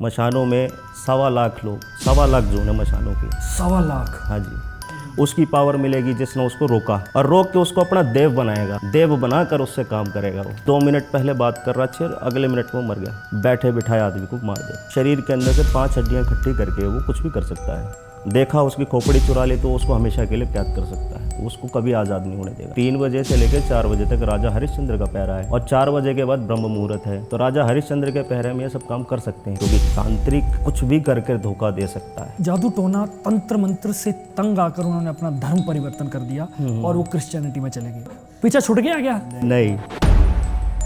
मशानों में 1.25 लाख लोग, 1.25 लाख जोन है मशानों की। 1.25 लाख। हाँ जी, उसकी पावर मिलेगी जिसने उसको रोका, और रोक के उसको अपना देव बनाएगा, देव बनाकर उससे काम करेगा। वो 2 मिनट पहले बात कर रहा शेर, अगले मिनट में वो मर गया, बैठे बिठाए आदमी को मार दे। शरीर के अंदर से 5 हड्डियाँ इकट्ठी करके वो कुछ भी कर सकता है। देखा उसकी खोपड़ी चुरा ले तो उसको हमेशा के लिए कैद कर सकता है, उसको कभी आज़ाद नहीं होने देगा। 3 बजे से लेकर 4 बजे तक राजा हरिश्चंद्र का पहरा है, और 4 बजे के बाद ब्रह्म मुहूर्त है। तो राजा हरिश्चंद्र के पहरे में ये सब काम कर सकते हैं, क्योंकि तांत्रिक कुछ भी करके धोखा दे सकता है। जादू टोना तंत्र मंत्र से तंग आकर उन्होंने अपना धर्म परिवर्तन कर दिया और वो क्रिश्चियनिटी में चले गए। पीछा छूट गया क्या? नहीं,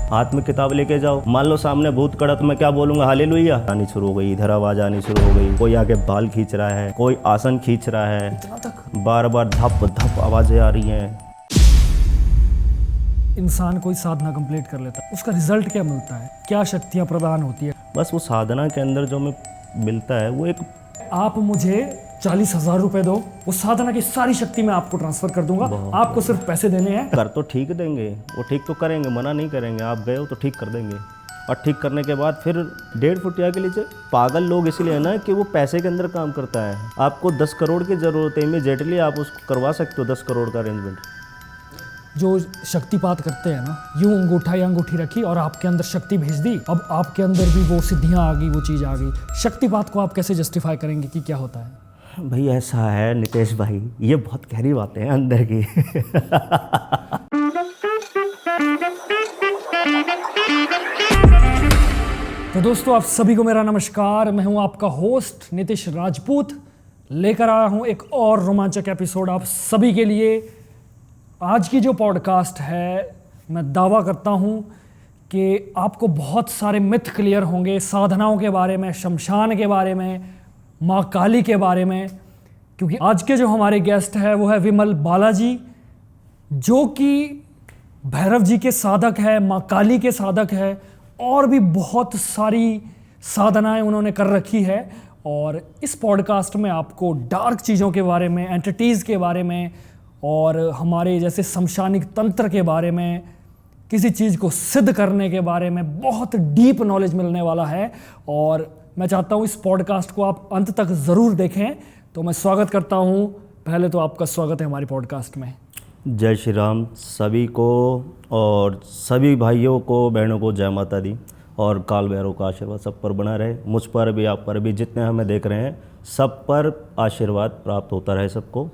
हाथ में किताब लेके जाओ, मान लो सामने भूत खड़ा, तो मैं क्या बोलूंगा? हालेलुया आनी शुरू हो गई, इधर आवाज आनी शुरू हो गई, कोई आके बाल खींच रहा है, कोई आसन खींच रहा है, इतना तक बार बार धप धप आवाजें आ रही हैं। इंसान कोई साधना कंप्लीट कर लेता है, उसका रिजल्ट क्या मिलता है? क्या शक्तियां प्रदान होती है? बस वो साधना के अंदर जो हमें मिलता है वो एक, आप मुझे 40,000 रुपए दो, वो साधना की सारी शक्ति मैं आपको ट्रांसफर कर दूंगा। आपको सिर्फ पैसे देने हैं। कर तो ठीक देंगे, वो ठीक तो करेंगे, मना नहीं करेंगे। आप गए हो तो ठीक कर देंगे, और ठीक करने के बाद फिर 1.5 फुटिया के नीचे पागल लोग इसलिए है ना कि वो पैसे के अंदर काम करता है। आपको 10 करोड़ की ज़रूरत है, इमीडिएटली आप उसको करवा सकते हो 10 करोड़ का अरेंजमेंट। जो शक्तिपात करते हैं ना, यूं अंगूठा या अंगूठी रखी और आपके अंदर शक्ति भेज दी, अब आपके अंदर भी वो सिद्धियां आ गई, वो चीज़ आ गई। शक्तिपात को आप कैसे जस्टिफाई करेंगे कि क्या होता है? भाई ऐसा है नितेश भाई, ये बहुत गहरी बातें हैं अंदर की। तो दोस्तों, आप सभी को मेरा नमस्कार। मैं हूं आपका होस्ट नितेश राजपूत, लेकर आया हूं एक और रोमांचक एपिसोड आप सभी के लिए। आज की जो पॉडकास्ट है, मैं दावा करता हूं कि आपको बहुत सारे मिथ क्लियर होंगे साधनाओं के बारे में, शमशान के बारे में, माँ काली के बारे में। क्योंकि आज के जो हमारे गेस्ट है वो है विमल बालाजी, जो कि भैरव जी के साधक है, माँ काली के साधक है, और भी बहुत सारी साधनाएं उन्होंने कर रखी है। और इस पॉडकास्ट में आपको डार्क चीज़ों के बारे में, एंटिटीज़ के बारे में, और हमारे जैसे शमशानिक तंत्र के बारे में, किसी चीज़ को सिद्ध करने के बारे में बहुत डीप नॉलेज मिलने वाला है। और मैं चाहता हूँ इस पॉडकास्ट को आप अंत तक ज़रूर देखें। तो मैं स्वागत करता हूँ, पहले तो आपका स्वागत है हमारी पॉडकास्ट में। जय श्री राम सभी को, और सभी भाइयों को बहनों को जय माता दी, और काल भैरव का आशीर्वाद सब पर बना रहे, मुझ पर भी, आप पर भी, जितने हमें देख रहे हैं सब पर आशीर्वाद प्राप्त होता रहे सबको।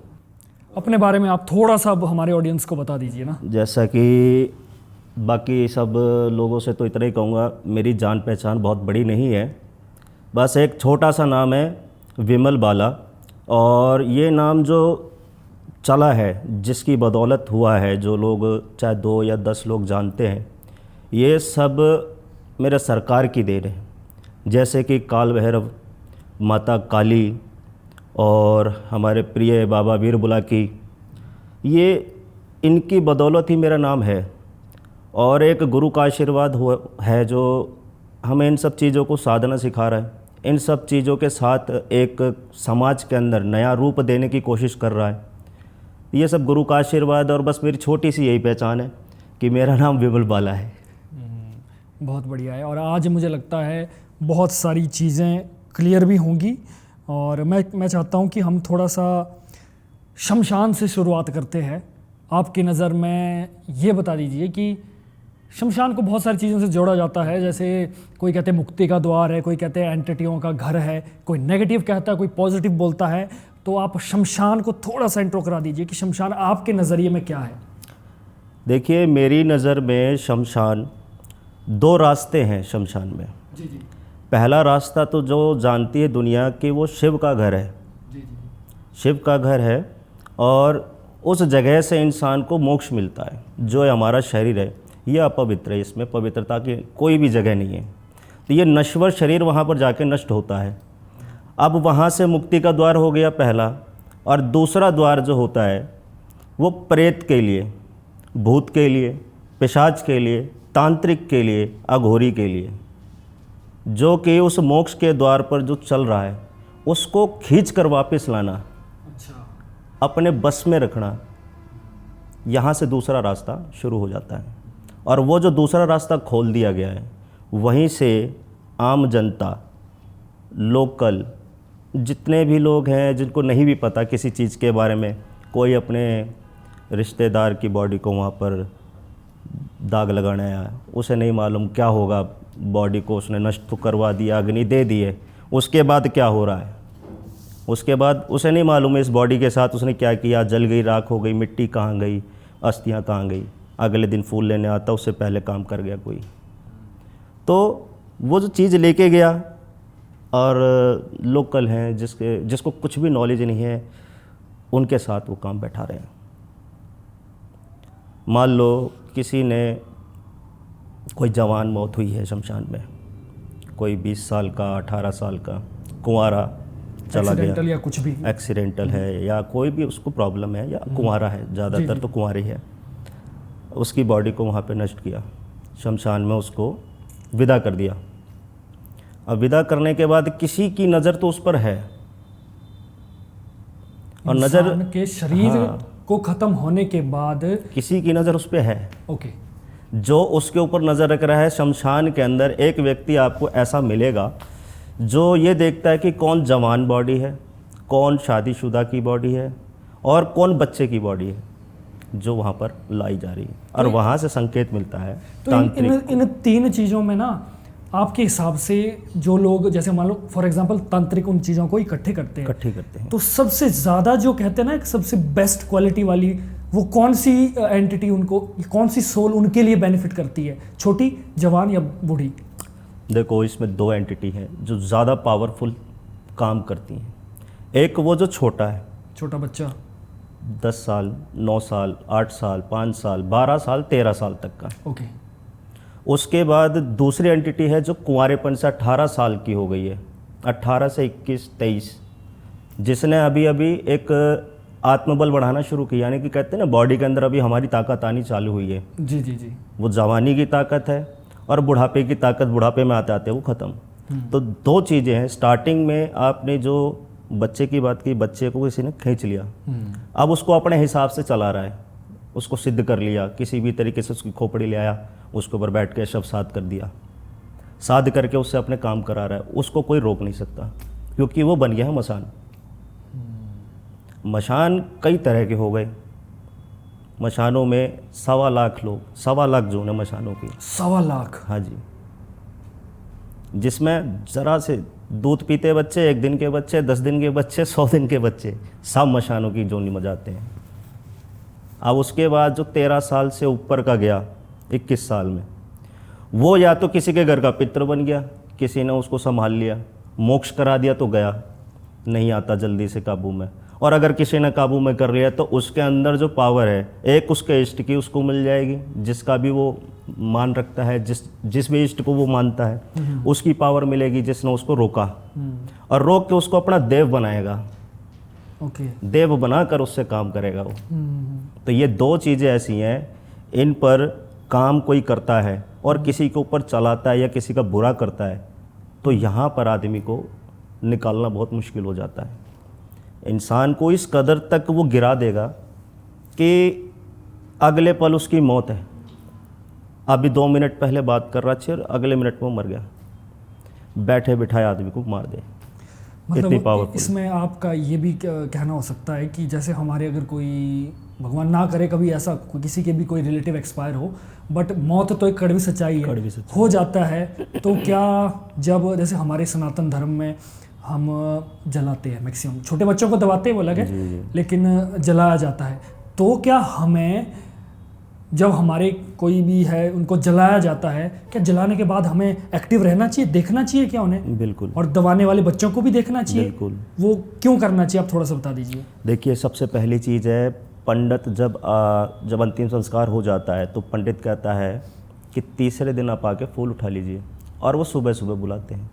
अपने बारे में आप थोड़ा सा हमारे ऑडियंस को बता दीजिए ना। जैसा कि बाकी सब लोगों से तो इतना ही कहूँगा, मेरी जान पहचान बहुत बड़ी नहीं है, बस एक छोटा सा नाम है विमल बाला। और ये नाम जो चला है, जिसकी बदौलत हुआ है, जो लोग चाहे 2 या 10 लोग जानते हैं, ये सब मेरे सरकार की देन है। जैसे कि काल भैरव, माता काली, और हमारे प्रिय बाबा वीर बुलाकी, ये इनकी बदौलत ही मेरा नाम है। और एक गुरु का आशीर्वाद हुआ है जो हमें इन सब चीज़ों को साधना सिखा रहा है, इन सब चीज़ों के साथ एक समाज के अंदर नया रूप देने की कोशिश कर रहा है। ये सब गुरु का आशीर्वाद, और बस मेरी छोटी सी यही पहचान है कि मेरा नाम विमल बाला है। बहुत बढ़िया है। और आज मुझे लगता है बहुत सारी चीज़ें क्लियर भी होंगी। और मैं चाहता हूँ कि हम थोड़ा सा शमशान से शुरुआत करते हैं। आपकी नज़र में ये बता दीजिए कि शमशान को बहुत सारी चीज़ों से जोड़ा जाता है। जैसे कोई कहते हैं मुक्ति का द्वार है, कोई कहते हैं एंटिटियों का घर है, कोई नेगेटिव कहता है, कोई पॉजिटिव बोलता है। तो आप शमशान को थोड़ा सा इंट्रो करा दीजिए कि शमशान आपके नज़रिए में क्या है। देखिए, मेरी नज़र में शमशान, 2 रास्ते हैं शमशान में। जी जी पहला रास्ता तो जो जानती है दुनिया कि वो शिव का घर है। जी जी शिव का घर है, और उस जगह से इंसान को मोक्ष मिलता है। जो हमारा शरीर है ये अपवित्र है, इसमें पवित्रता की कोई भी जगह नहीं है। तो ये नश्वर शरीर वहाँ पर जाके नष्ट होता है। अब वहाँ से मुक्ति का द्वार हो गया पहला, और दूसरा द्वार जो होता है वो प्रेत के लिए, भूत के लिए, पिशाच के लिए, तांत्रिक के लिए, अघोरी के लिए, जो कि उस मोक्ष के द्वार पर जो चल रहा है उसको खींच कर वापस लाना, अच्छा, अपने बस में रखना। यहाँ से दूसरा रास्ता शुरू हो जाता है। और वो जो दूसरा रास्ता खोल दिया गया है, वहीं से आम जनता लोकल जितने भी लोग हैं जिनको नहीं भी पता किसी चीज़ के बारे में, कोई अपने रिश्तेदार की बॉडी को वहाँ पर दाग लगाने आया, उसे नहीं मालूम क्या होगा, बॉडी को उसने नष्ट तो करवा दिया, अग्नि दे दी है, उसके बाद क्या हो रहा है, उसके बाद उसे नहीं मालूम है इस बॉडी के साथ उसने क्या किया, जल गई, राख हो गई, मिट्टी कहाँ गई, अस्थियाँ कहाँ गई, अगले दिन फूल लेने आता उससे पहले काम कर गया कोई। तो वो जो चीज़ लेके गया, और लोकल हैं जिसको कुछ भी नॉलेज नहीं है, उनके साथ वो काम बैठा रहे हैं। मान लो किसी ने, कोई जवान मौत हुई है शमशान में, कोई 20 साल का, 18 साल का कुंवारा चला गया, या कुछ भी एक्सीडेंटल है या कोई भी उसको प्रॉब्लम है, या कुंवारा है, ज़्यादातर तो कुंवारी है, उसकी बॉडी को वहाँ पे नष्ट किया, शमशान में उसको विदा कर दिया। अब विदा करने के बाद किसी की नज़र तो उस पर है, और नज़र इंसान के शरीर को खत्म होने के बाद किसी की नज़र उस पर है। ओके, जो उसके ऊपर नज़र रख रहा है, शमशान के अंदर एक व्यक्ति आपको ऐसा मिलेगा जो ये देखता है कि कौन जवान बॉडी है, कौन शादीशुदा की बॉडी है, और कौन बच्चे की बॉडी है जो वहाँ पर लाई जा रही है, और वहाँ से संकेत मिलता है तो इन 3 चीज़ों में ना आपके हिसाब से जो लोग, जैसे मान लो फॉर एग्जांपल तांत्रिक उन चीज़ों को इकट्ठे करते हैं, तो सबसे ज़्यादा जो कहते हैं ना सबसे बेस्ट क्वालिटी वाली, वो कौन सी एंटिटी उनको, कौन सी सोल उनके लिए बेनिफिट करती है, छोटी, जवान या बूढ़ी? देखो, इसमें 2 एंटिटी हैं जो ज़्यादा पावरफुल काम करती हैं। एक वो जो छोटा है, छोटा बच्चा, 10 साल, 9 साल, 8 साल, 5 साल, 12 साल, 13 साल तक का। ओके। उसके बाद दूसरी एंटिटी है जो कुंवारेपन से 18 साल की हो गई है, 18 से 21, 23, जिसने अभी अभी एक आत्मबल बढ़ाना शुरू किया, यानी कि कहते हैं ना बॉडी के अंदर अभी हमारी ताकत आनी चालू हुई है। जी जी जी। वो जवानी की ताकत है, और बुढ़ापे की ताकत बुढ़ापे में आते आते वो ख़त्म। तो 2 चीज़ें हैं। स्टार्टिंग में आपने जो बच्चे की बात की, बच्चे को किसी ने खींच लिया, अब उसको अपने हिसाब से चला रहा है, उसको सिद्ध कर लिया, किसी भी तरीके से उसकी खोपड़ी ले आया, उसके ऊपर बैठ के शव साध कर दिया, साध करके उससे अपने काम करा रहा है, उसको कोई रोक नहीं सकता, क्योंकि वो बन गया है मसान। मशान कई तरह के हो गए, मशानों में 1.25 लाख लोग, 1.25 लाख जोन है मशानों की। 1.25 लाख? हाँ जी, जिसमें ज़रा से दूध पीते बच्चे, 1 दिन के बच्चे, 10 दिन के बच्चे, 100 दिन के बच्चे, सब मशानों की जोनी में जाते हैं। अब उसके बाद जो 13 साल से ऊपर का गया 21 साल में, वो या तो किसी के घर का पितृ बन गया, किसी ने उसको संभाल लिया, मोक्ष करा दिया तो गया, नहीं आता जल्दी से काबू में, और अगर किसी ने काबू में कर लिया तो उसके अंदर जो पावर है, एक उसके इष्ट की उसको मिल जाएगी, जिसका भी वो मान रखता है, जिस भी इष्ट को वो मानता है उसकी पावर मिलेगी, जिसने उसको रोका, और रोक के उसको अपना देव बनाएगा। ओके। देव बनाकर उससे काम करेगा वो। तो ये 2 चीज़ें ऐसी हैं, इन पर काम कोई करता है और किसी के ऊपर चलाता है या किसी का बुरा करता है, तो यहाँ पर आदमी को निकालना बहुत मुश्किल हो जाता है। इंसान को इस कदर तक वो गिरा देगा कि अगले पल उसकी मौत है। अभी 2 मिनट पहले बात कर रहा था और अगले मिनट में वो मर गया, बैठे बिठाए आदमी को मार दे। इतनी पावरफुल। इसमें आपका ये भी कहना हो सकता है कि जैसे हमारे अगर कोई, भगवान ना करे कभी ऐसा किसी के भी कोई रिलेटिव एक्सपायर हो, बट मौत तो एक कड़वी सच्चाई है, हो जाता है, तो क्या जब जैसे हमारे सनातन धर्म में हम जलाते हैं, मैक्सिमम छोटे बच्चों को दबाते हैं वो अलग है, लेकिन जलाया जाता है, तो क्या हमें जब हमारे कोई भी है उनको जलाया जाता है, क्या जलाने के बाद हमें एक्टिव रहना चाहिए, देखना चाहिए क्या उन्हें? बिल्कुल। और दबाने वाले बच्चों को भी देखना चाहिए? बिल्कुल। वो क्यों करना चाहिए, आप थोड़ा सा बता दीजिए। देखिए, सबसे पहली चीज़ है, पंडित जब अंतिम संस्कार हो जाता है तो पंडित कहता है कि तीसरे दिन आप आके फूल उठा लीजिए, और वो सुबह सुबह बुलाते हैं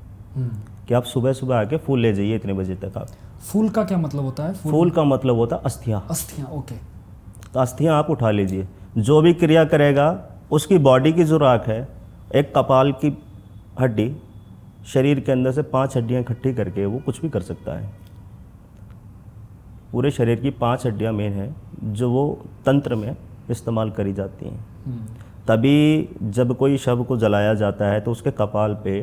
कि आप सुबह सुबह आके फूल ले जाइए, इतने बजे तक। आप फूल का क्या मतलब होता है? फूल का मतलब होता है अस्थियाँ। अस्थियाँ, ओके। तो अस्थियाँ आप उठा लीजिए, जो भी क्रिया करेगा उसकी बॉडी की जो राख है, एक कपाल की हड्डी, शरीर के अंदर से 5 हड्डियाँ इकट्ठी करके वो कुछ भी कर सकता है। पूरे शरीर की 5 हड्डियाँ मेन है जो वो तंत्र में इस्तेमाल करी जाती हैं। तभी जब कोई शव को जलाया जाता है तो उसके कपाल पे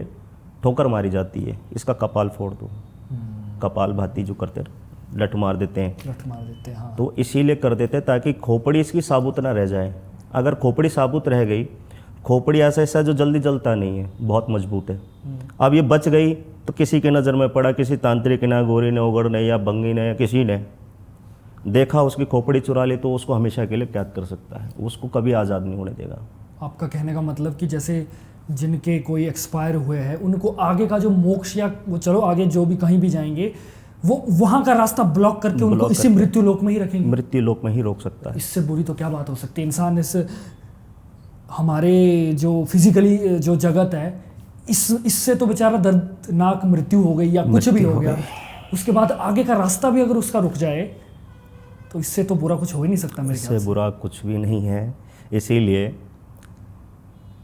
ठोकर मारी जाती है, इसका कपाल फोड़ दो। कपाल भाती जो करते हैं, लठ मार देते हैं, लठ मार देते हैं, हाँ। तो इसीलिए कर देते हैं ताकि खोपड़ी इसकी साबुत ना रह जाए। अगर खोपड़ी साबुत रह गई, खोपड़ी ऐसा जो जल्दी जलता नहीं है, बहुत मजबूत है। अब ये बच गई तो किसी की नज़र में पड़ा, किसी तांत्रिक ने, गोरी ने, उगड़ ने या बंगी ने, किसी ने देखा उसकी खोपड़ी चुरा ली तो उसको हमेशा के लिए कैद कर सकता है, उसको कभी आज़ाद नहीं होने देगा। आपका कहने का मतलब कि जैसे जिनके कोई एक्सपायर हुए हैं उनको आगे का जो मोक्ष या वो चलो आगे जो भी कहीं भी जाएंगे वो वहाँ का रास्ता ब्लॉक करके उनको इसी मृत्यु लोक में ही रखेंगे। मृत्यु लोक में ही रोक सकता है। इससे बुरी तो क्या बात हो सकती है। इंसान इस हमारे जो फिजिकली जो जगत है इससे तो बेचारा दर्दनाक मृत्यु हो गई या कुछ भी हो गया, उसके बाद आगे का रास्ता भी अगर उसका रुक जाए तो इससे तो बुरा कुछ हो ही नहीं सकता मेरे ख्याल से। इससे बुरा कुछ भी नहीं है, इसीलिए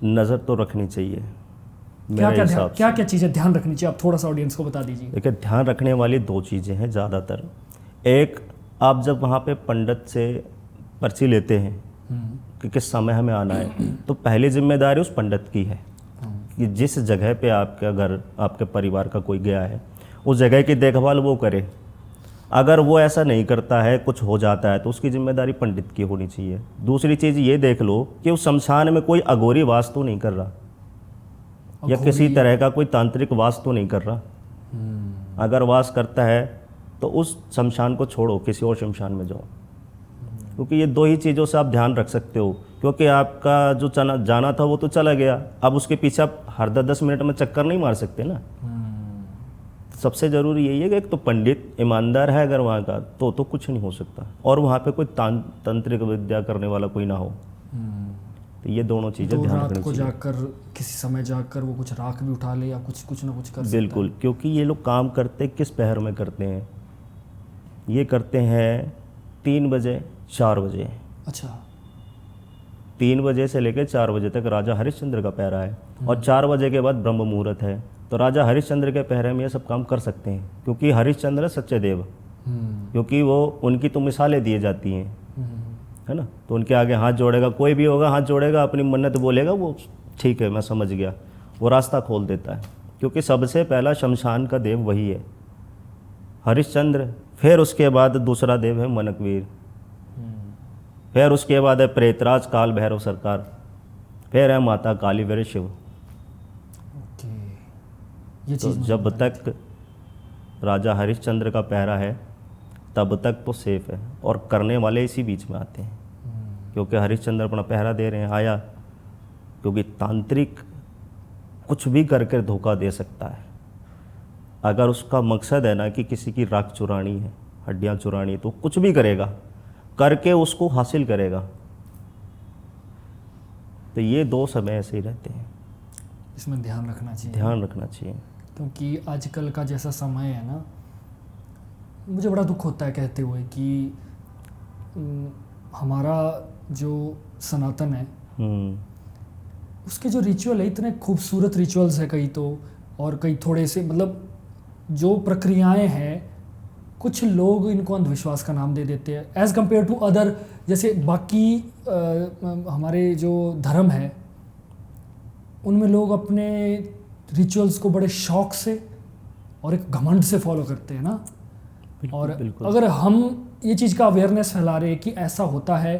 नज़र तो रखनी चाहिए। क्या चीज़ें ध्यान रखनी चाहिए, आप थोड़ा सा ऑडियंस को बता दीजिए। देखिए, ध्यान रखने वाली 2 चीज़ें हैं ज़्यादातर। एक, आप जब वहाँ पे पंडित से पर्ची लेते हैं कि किस समय हमें आना है, तो पहली जिम्मेदारी उस पंडित की है कि जिस जगह पे आपका घर, आपके परिवार का कोई गया है, उस जगह की देखभाल वो करे। अगर वो ऐसा नहीं करता है, कुछ हो जाता है, तो उसकी जिम्मेदारी पंडित की होनी चाहिए। दूसरी चीज़ ये देख लो कि उस शमशान में कोई अघोरी वास तो नहीं कर रहा या किसी तरह का कोई तांत्रिक वास तो नहीं कर रहा। अगर वास करता है तो उस शमशान को छोड़ो, किसी और शमशान में जाओ, क्योंकि ये 2 ही चीज़ों से आप ध्यान रख सकते हो। क्योंकि आपका जो जाना था वो तो चला गया, अब उसके पीछे आप हर 10 मिनट में चक्कर नहीं मार सकते ना। सबसे ज़रूरी यही है कि एक तो पंडित ईमानदार है अगर वहाँ का, तो कुछ नहीं हो सकता, और वहाँ पे कोई तांत्रिक विद्या करने वाला कोई ना हो। तो ये दोनों चीज़ें ध्यान रात रखनी को चाहिए। जाकर किसी समय जाकर वो कुछ राख भी उठा ले या कुछ ना कुछ कर सकता बिल्कुल, क्योंकि ये लोग काम करते किस पहर में करते हैं, ये करते हैं 3 बजे 4 बजे। अच्छा, 3 बजे से लेकर 4 बजे तक राजा हरिश्चंद्र का पहरा है, और 4 बजे के बाद ब्रह्म मुहूर्त है। तो राजा हरिश्चंद्र के पहरे में ये सब काम कर सकते हैं, क्योंकि हरिश्चंद्र सच्चे देव, क्योंकि वो उनकी तो मिसालें दी जाती हैं, है ना। तो उनके आगे हाथ जोड़ेगा, कोई भी होगा हाथ जोड़ेगा, अपनी मन्नत बोलेगा, वो ठीक है मैं समझ गया, वो रास्ता खोल देता है। क्योंकि सबसे पहला शमशान का देव वही है, हरिश्चंद्र। फिर उसके बाद दूसरा देव है मनकवीर, फिर उसके बाद है प्रेतराज काल भैरव सरकार, फिर है माता काली वीर शिव। ये तो चीज़ जब तक राजा हरिश्चंद्र का पहरा है तब तक तो सेफ है, और करने वाले इसी बीच में आते हैं, क्योंकि हरिश्चंद्र अपना पहरा दे रहे हैं, आया, क्योंकि तांत्रिक कुछ भी करके धोखा दे सकता है। अगर उसका मकसद है ना कि किसी की राख चुरानी है, हड्डियाँ चुरानी है, तो कुछ भी करेगा, करके उसको हासिल करेगा। तो ये 2 समय ऐसे ही रहते हैं, इसमें ध्यान रखना चाहिए। ध्यान रखना चाहिए। क्योंकि आजकल का जैसा समय है ना, मुझे बड़ा दुख होता है कहते हुए कि हमारा जो सनातन है उसके जो रिचुअल है, इतने खूबसूरत रिचुअल्स है कई तो, और कई थोड़े से मतलब जो प्रक्रियाएं हैं, कुछ लोग इनको अंधविश्वास का नाम दे देते हैं एज़ कम्पेयर टू अदर। जैसे बाकी हमारे जो धर्म है उनमें लोग अपने रिचुअल्स को बड़े शौक से और एक घमंड से फॉलो करते हैं ना। और अगर हम ये चीज़ का अवेयरनेस फैला रहे हैं कि ऐसा होता है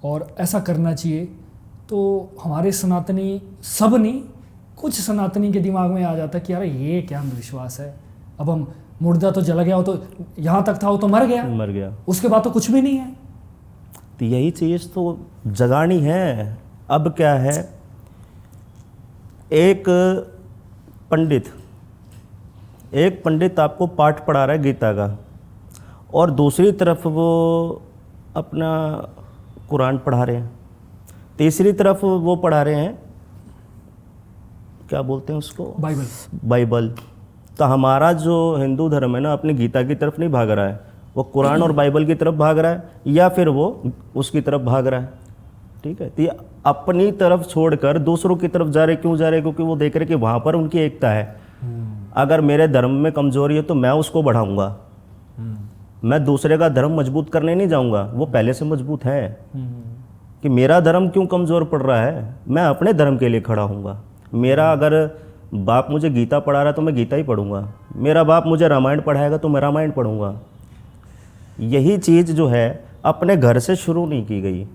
और ऐसा करना चाहिए, तो हमारे सनातनी, सब नहीं, कुछ सनातनी के दिमाग में आ जाता है कि यार ये क्या अंधविश्वास है, अब हम मुर्दा तो जला गया हो, तो यहाँ तक था वो तो मर गया, उसके बाद तो कुछ भी नहीं है। तो यही चीज़ तो जगानी है। अब क्या है, एक पंडित आपको पाठ पढ़ा रहा है गीता का, और दूसरी तरफ वो अपना कुरान पढ़ा रहे हैं, तीसरी तरफ वो पढ़ा रहे हैं, क्या बोलते हैं उसको, बाइबल। तो हमारा जो हिंदू धर्म है ना, अपनी गीता की तरफ नहीं भाग रहा है, वो कुरान और बाइबल की तरफ भाग रहा है, या फिर वो उसकी तरफ भाग रहा है। ठीक है, तो ये अपनी तरफ छोड़कर दूसरों की तरफ जा रहे। क्यों जा रहे? क्योंकि वो देख रहे कि वहाँ पर उनकी एकता है। अगर मेरे धर्म में कमजोरी है तो मैं उसको बढ़ाऊंगा, मैं दूसरे का धर्म मजबूत करने नहीं जाऊंगा, वो पहले से मजबूत है। कि मेरा धर्म क्यों कमज़ोर पड़ रहा है, मैं अपने धर्म के लिए खड़ा हूँगा। मेरा अगर बाप मुझे गीता पढ़ा रहा है तो मैं गीता ही पढ़ूंगा, मेरा बाप मुझे रामायण पढ़ाएगा तो मैं रामायण पढ़ूंगा। यही चीज़ जो है अपने घर से शुरू नहीं की गई।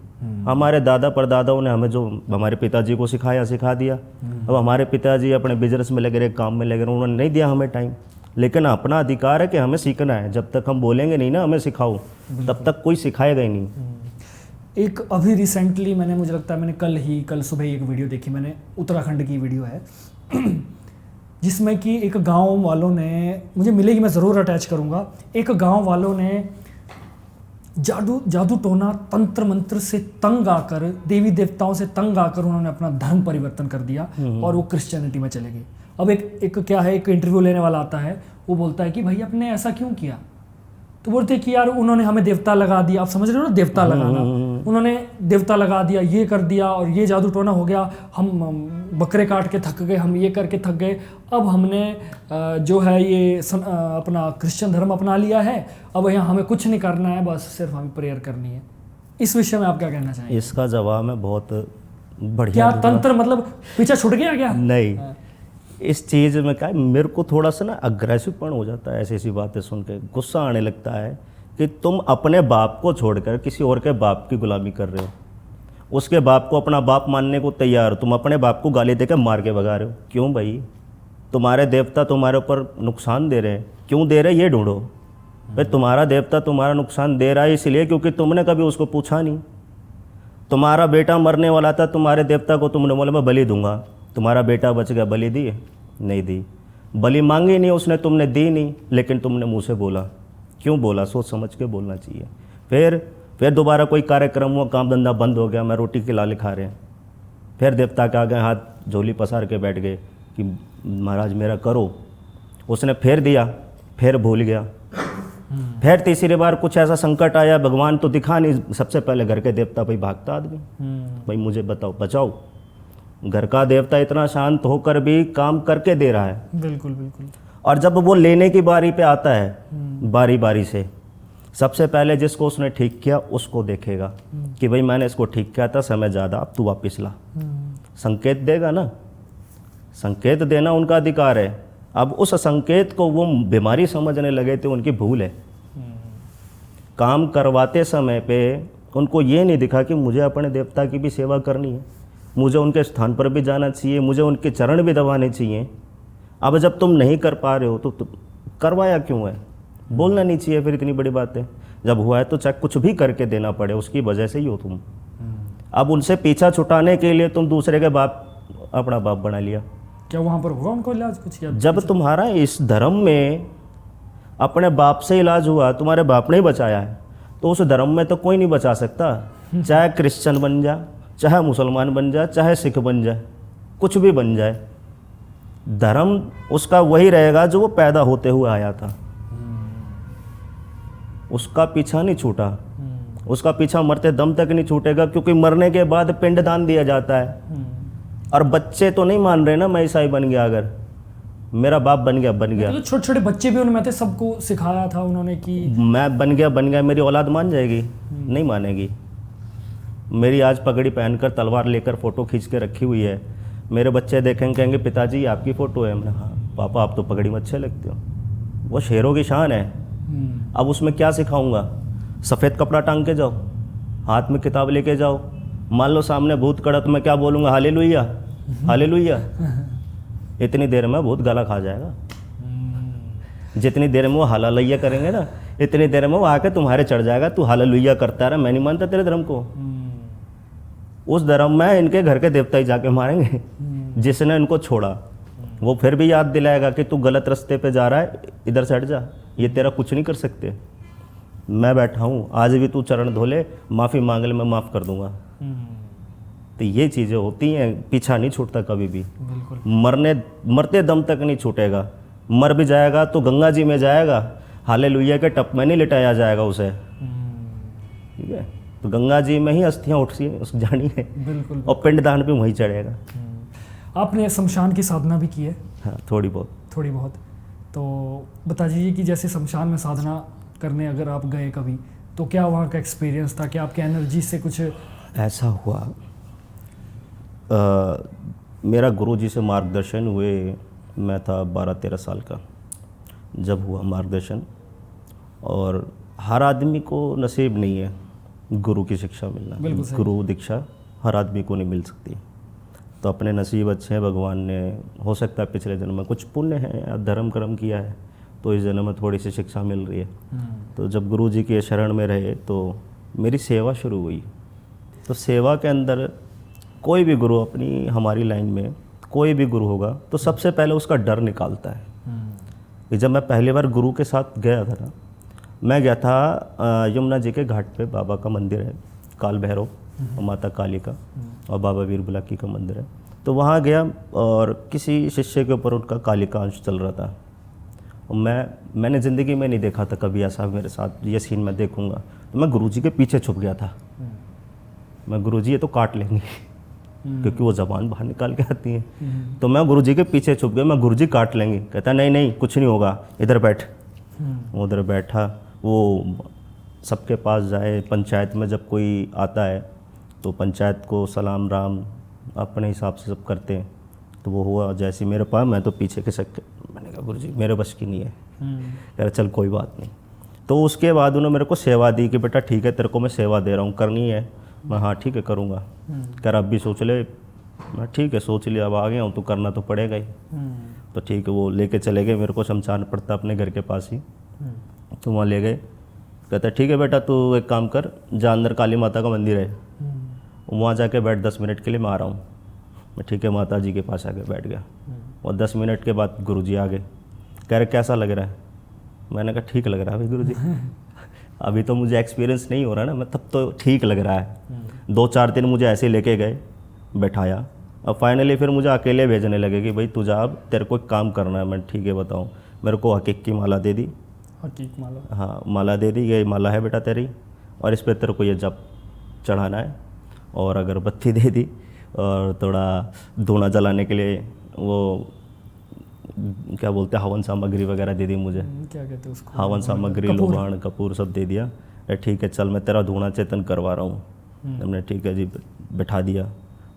हमारे दादा परदादाओं ने हमें जो हमारे पिताजी को सिखा दिया। अब हमारे पिताजी अपने बिजनेस में लगे रहे, काम में लगे रहे, उन्होंने नहीं दिया हमें टाइम। लेकिन अपना अधिकार है कि हमें सीखना है। जब तक हम बोलेंगे नहीं ना हमें सिखाओ, तब तक कोई सिखाएगा ही नहीं। एक अभी रिसेंटली मुझे लगता है मैंने कल सुबह एक वीडियो देखी, मैंने उत्तराखंड की वीडियो है जिसमें कि एक गांव वालों ने, मुझे मिलेगी मैं ज़रूर अटैच करूंगा, एक गांव वालों ने जादू टोना तंत्र मंत्र से तंग आकर, देवी देवताओं से तंग आकर उन्होंने अपना धर्म परिवर्तन कर दिया और वो क्रिश्चियनिटी में चले गए। अब एक क्या है, एक इंटरव्यू लेने वाला आता है, वो बोलता है कि भाई आपने ऐसा क्यों किया? तो बोलते हैं कि यार उन्होंने हमें देवता लगा दिया। आप समझ रहे हो ना, देवता लगाना, उन्होंने देवता लगा दिया, ये कर दिया और ये जादू टोना हो गया, हम बकरे काट के थक गए, हम ये करके थक गए, अब हमने जो है ये अपना क्रिश्चियन धर्म अपना लिया है, अब यहाँ हमें कुछ नहीं करना है, बस सिर्फ हमें प्रेयर करनी है। इस विषय में आप क्या कहना चाहेंगे? इसका जवाब मैं बहुत बढ़िया क्या तंत्र मतलब पीछे छूट गया क्या? नहीं, इस चीज़ में क्या है, मेरे को थोड़ा सा ना अग्रेसिवपन हो जाता है ऐसी ऐसी बातें सुन के। गुस्सा आने लगता है कि तुम अपने बाप को छोड़कर किसी और के बाप की गुलामी कर रहे हो। उसके बाप को अपना बाप मानने को तैयार हो, तुम अपने बाप को गाली देकर मार के भगा रहे हो। क्यों भाई? तुम्हारे देवता तुम्हारे ऊपर नुकसान दे रहे हैं, क्यों दे रहे हैं ये ढूंढो। भाई तुम्हारा देवता तुम्हारा नुकसान दे रहा है इसलिए क्योंकि तुमने कभी उसको पूछा नहीं। तुम्हारा बेटा मरने वाला था, तुम्हारे देवता को तुमने बोला मैं बलि दूंगा, तुम्हारा बेटा बच गया, बलि दी? नहीं दी। बलि मांगी नहीं उसने, तुमने दी नहीं, लेकिन तुमने मुंह से बोला। क्यों बोला? सोच समझ के बोलना चाहिए। फिर दोबारा कोई कार्यक्रम हुआ, काम धंधा बंद हो गया, मैं रोटी के लाले खा रहे हैं, फिर देवता के आगे हाथ झोली पसार के बैठ गए कि महाराज मेरा करो। उसने फिर दिया, फिर भूल गया। फिर तीसरी बार कुछ ऐसा संकट आया, भगवान तो दिखा नहीं, सबसे पहले घर के देवता भाई भागता आदमी, भाई मुझे बताओ बचाओ। घर का देवता इतना शांत होकर भी काम करके दे रहा है। बिल्कुल बिल्कुल। और जब वो लेने की बारी पे आता है, बारी बारी से, सबसे पहले जिसको उसने ठीक किया उसको देखेगा कि भाई मैंने इसको ठीक किया था, समय ज़्यादा, अब तू वापस ला। संकेत देगा ना, संकेत देना उनका अधिकार है। अब उस संकेत को वो बीमारी समझने लगे थे, उनकी भूल है। काम करवाते समय पे उनको ये नहीं दिखा कि मुझे अपने देवता की भी सेवा करनी है, मुझे उनके स्थान पर भी जाना चाहिए, मुझे उनके चरण भी दबाने चाहिए। अब जब तुम नहीं कर पा रहे हो तो करवाया क्यों है? बोलना नहीं चाहिए फिर इतनी बड़ी बात है। जब हुआ है तो चाहे कुछ भी करके देना पड़े, उसकी वजह से ही हो तुम। अब उनसे पीछा छुटाने के लिए तुम दूसरे के बाप अपना बाप बना लिया। क्या वहाँ पर हुआ उनको इलाज कुछ किया? जब तुम्हारा इस धर्म में अपने बाप से इलाज हुआ, तुम्हारे बाप ने ही बचाया है, तो उस धर्म में तो कोई नहीं बचा सकता। चाहे क्रिश्चियन बन जा, चाहे मुसलमान बन जाए, चाहे सिख बन जाए, कुछ भी बन जाए, धर्म उसका वही रहेगा जो वो पैदा होते हुए आया था। उसका पीछा नहीं छूटा, उसका पीछा मरते दम तक नहीं छूटेगा, क्योंकि मरने के बाद पिंडदान दिया जाता है। और बच्चे तो नहीं मान रहे ना, मैं ईसाई बन गया, अगर मेरा बाप बन गया तो छोटे छोटे बच्चे भी उनमें थे, सबको सिखाया था उन्होंने कि मैं बन गया, मेरी औलाद मान जाएगी? नहीं मानेगी। मेरी आज पगड़ी पहनकर तलवार लेकर फ़ोटो खींच के रखी हुई है, मेरे बच्चे देखेंगे कहेंगे पिताजी आपकी फ़ोटो है। मैंने हाँ पापा आप तो पगड़ी में अच्छे लगते हो। वो शेरों की शान है। अब उसमें क्या सिखाऊंगा? सफ़ेद कपड़ा टांग के जाओ, हाथ में किताब लेके जाओ, मान लो सामने भूत खड़ा तो मैं क्या बोलूँगा? Hallelujah hallelujah. इतनी देर में भूत गला खा जाएगा। जितनी देर में वो हालेलुया करेंगे ना, इतनी देर में वो आके तुम्हारे चढ़ जाएगा, तू हालेलुया करता रहा, मैं नहीं मानता तेरे धर्म को। उस धर्म में इनके घर के देवता ही जाके मारेंगे। जिसने इनको छोड़ा वो फिर भी याद दिलाएगा कि तू गलत रास्ते पे जा रहा है, इधर से हट जा, ये तेरा कुछ नहीं कर सकते। मैं बैठा हूँ, आज भी तू चरण धो ले, माफ़ी मांग ले, मैं माफ़ कर दूंगा। तो ये चीज़ें होती हैं, पीछा नहीं छूटता कभी भी। मरते दम तक नहीं छूटेगा। मर भी जाएगा तो गंगा जी में जाएगा, हालेलुया के टप में नहीं लिटाया जाएगा उसे। ठीक है, तो गंगा जी में ही अस्थियाँ उठ जानी है। बिल्कुल। और पिंडदान भी वहीं चढ़ेगा। आपने शमशान की साधना भी की है? हाँ, थोड़ी बहुत। तो बता दीजिए कि जैसे शमशान में साधना करने अगर आप गए कभी, तो क्या वहाँ का एक्सपीरियंस था? क्या आपके एनर्जी से कुछ ऐसा हुआ? मेरा गुरुजी से मार्गदर्शन हुए मैं था 12-13 साल का जब हुआ मार्गदर्शन। और हर आदमी को नसीब नहीं है गुरु की शिक्षा मिलना, गुरु दीक्षा हर आदमी को नहीं मिल सकती। तो अपने नसीब अच्छे हैं, भगवान ने हो सकता है पिछले जन्म में कुछ पुण्य है या धर्म कर्म किया है तो इस जन्म में थोड़ी सी शिक्षा मिल रही है। तो जब गुरु जी के शरण में रहे तो मेरी सेवा शुरू हुई। तो सेवा के अंदर कोई भी गुरु अपनी हमारी लाइन में कोई भी गुरु होगा तो सबसे पहले उसका डर निकालता है। कि जब मैं पहली बार गुरु के साथ गया था ना, मैं गया था यमुना जी के घाट पे बाबा का मंदिर है, काल भैरव और माता काली का और बाबा वीरबुलाकी का मंदिर है। तो वहाँ गया और किसी शिष्य के ऊपर उनका काली का अंश चल रहा था। और मैंने ज़िंदगी में नहीं देखा था कभी ऐसा मेरे साथ, ये सीन मैं देखूंगा। तो मैं गुरुजी के पीछे छुप गया था। मैं गुरुजी ये तो काट लेंगे क्योंकि वो ज़बान बाहर निकाल के आती है। तो मैं गुरुजी के पीछे छुप गया, मैं गुरुजी काट लेंगे। कहता नहीं नहीं कुछ नहीं होगा, इधर बैठ। उधर बैठा, वो सबके पास जाए। पंचायत में जब कोई आता है तो पंचायत को सलाम राम अपने हिसाब से सब करते हैं। तो वो हुआ जैसे मेरे पास, मैं तो पीछे के सक। मैंने कहा गुरुजी मेरे बस की नहीं है। कह रहा चल कोई बात नहीं। तो उसके बाद उन्होंने मेरे को सेवा दी कि बेटा ठीक है तेरे को मैं सेवा दे रहा हूँ, करनी है। मैं हाँ ठीक है करूँगा। कह रहा अब भी सोच ले। मैं ठीक है सोच लिया, अब आ गया हूँ तो करना तो पड़ेगा ही। तो ठीक है, वो लेके चले गए मेरे को शमशान पड़ता अपने घर के पास ही। तो वहाँ ले गए। कहता ठीक है बेटा तू एक काम कर, जा अंदर काली माता का मंदिर है, वहाँ जाके बैठ 10 मिनट के लिए, मैं आ रहा हूँ। मैं ठीक है माता जी के पास आके बैठ गया। और 10 मिनट के बाद गुरुजी आ गए। कह रहे कैसा लग रहा है? मैंने कहा ठीक लग रहा है भाई गुरुजी। अभी तो मुझे एक्सपीरियंस नहीं हो रहा ना, मैं तब तो ठीक लग रहा है। 2-4 दिन मुझे ऐसे लेके गए, बैठाया। अब फाइनली फिर मुझे अकेले भेजने लगे कि भाई तुझे अब तेरे को एक काम करना है। मैं ठीक है बताऊँ। मेरे को हकीक की माला दे दी। हकीक माला? हाँ माला दे दी, ये माला है बेटा तेरी, और इस पर तेरे को ये जप चढ़ाना है। और अगरबत्ती दे दी और थोड़ा धूना जलाने के लिए वो क्या बोलते हैं हवन सामग्री वगैरह दे दी मुझे। क्या कहते हैं उसको? हवन सामग्री, लोबान, कपूर सब दे दिया। ठीक है चल मैं तेरा धूना चेतन करवा रहा हूँ। हमने ठीक है जी बैठा दिया।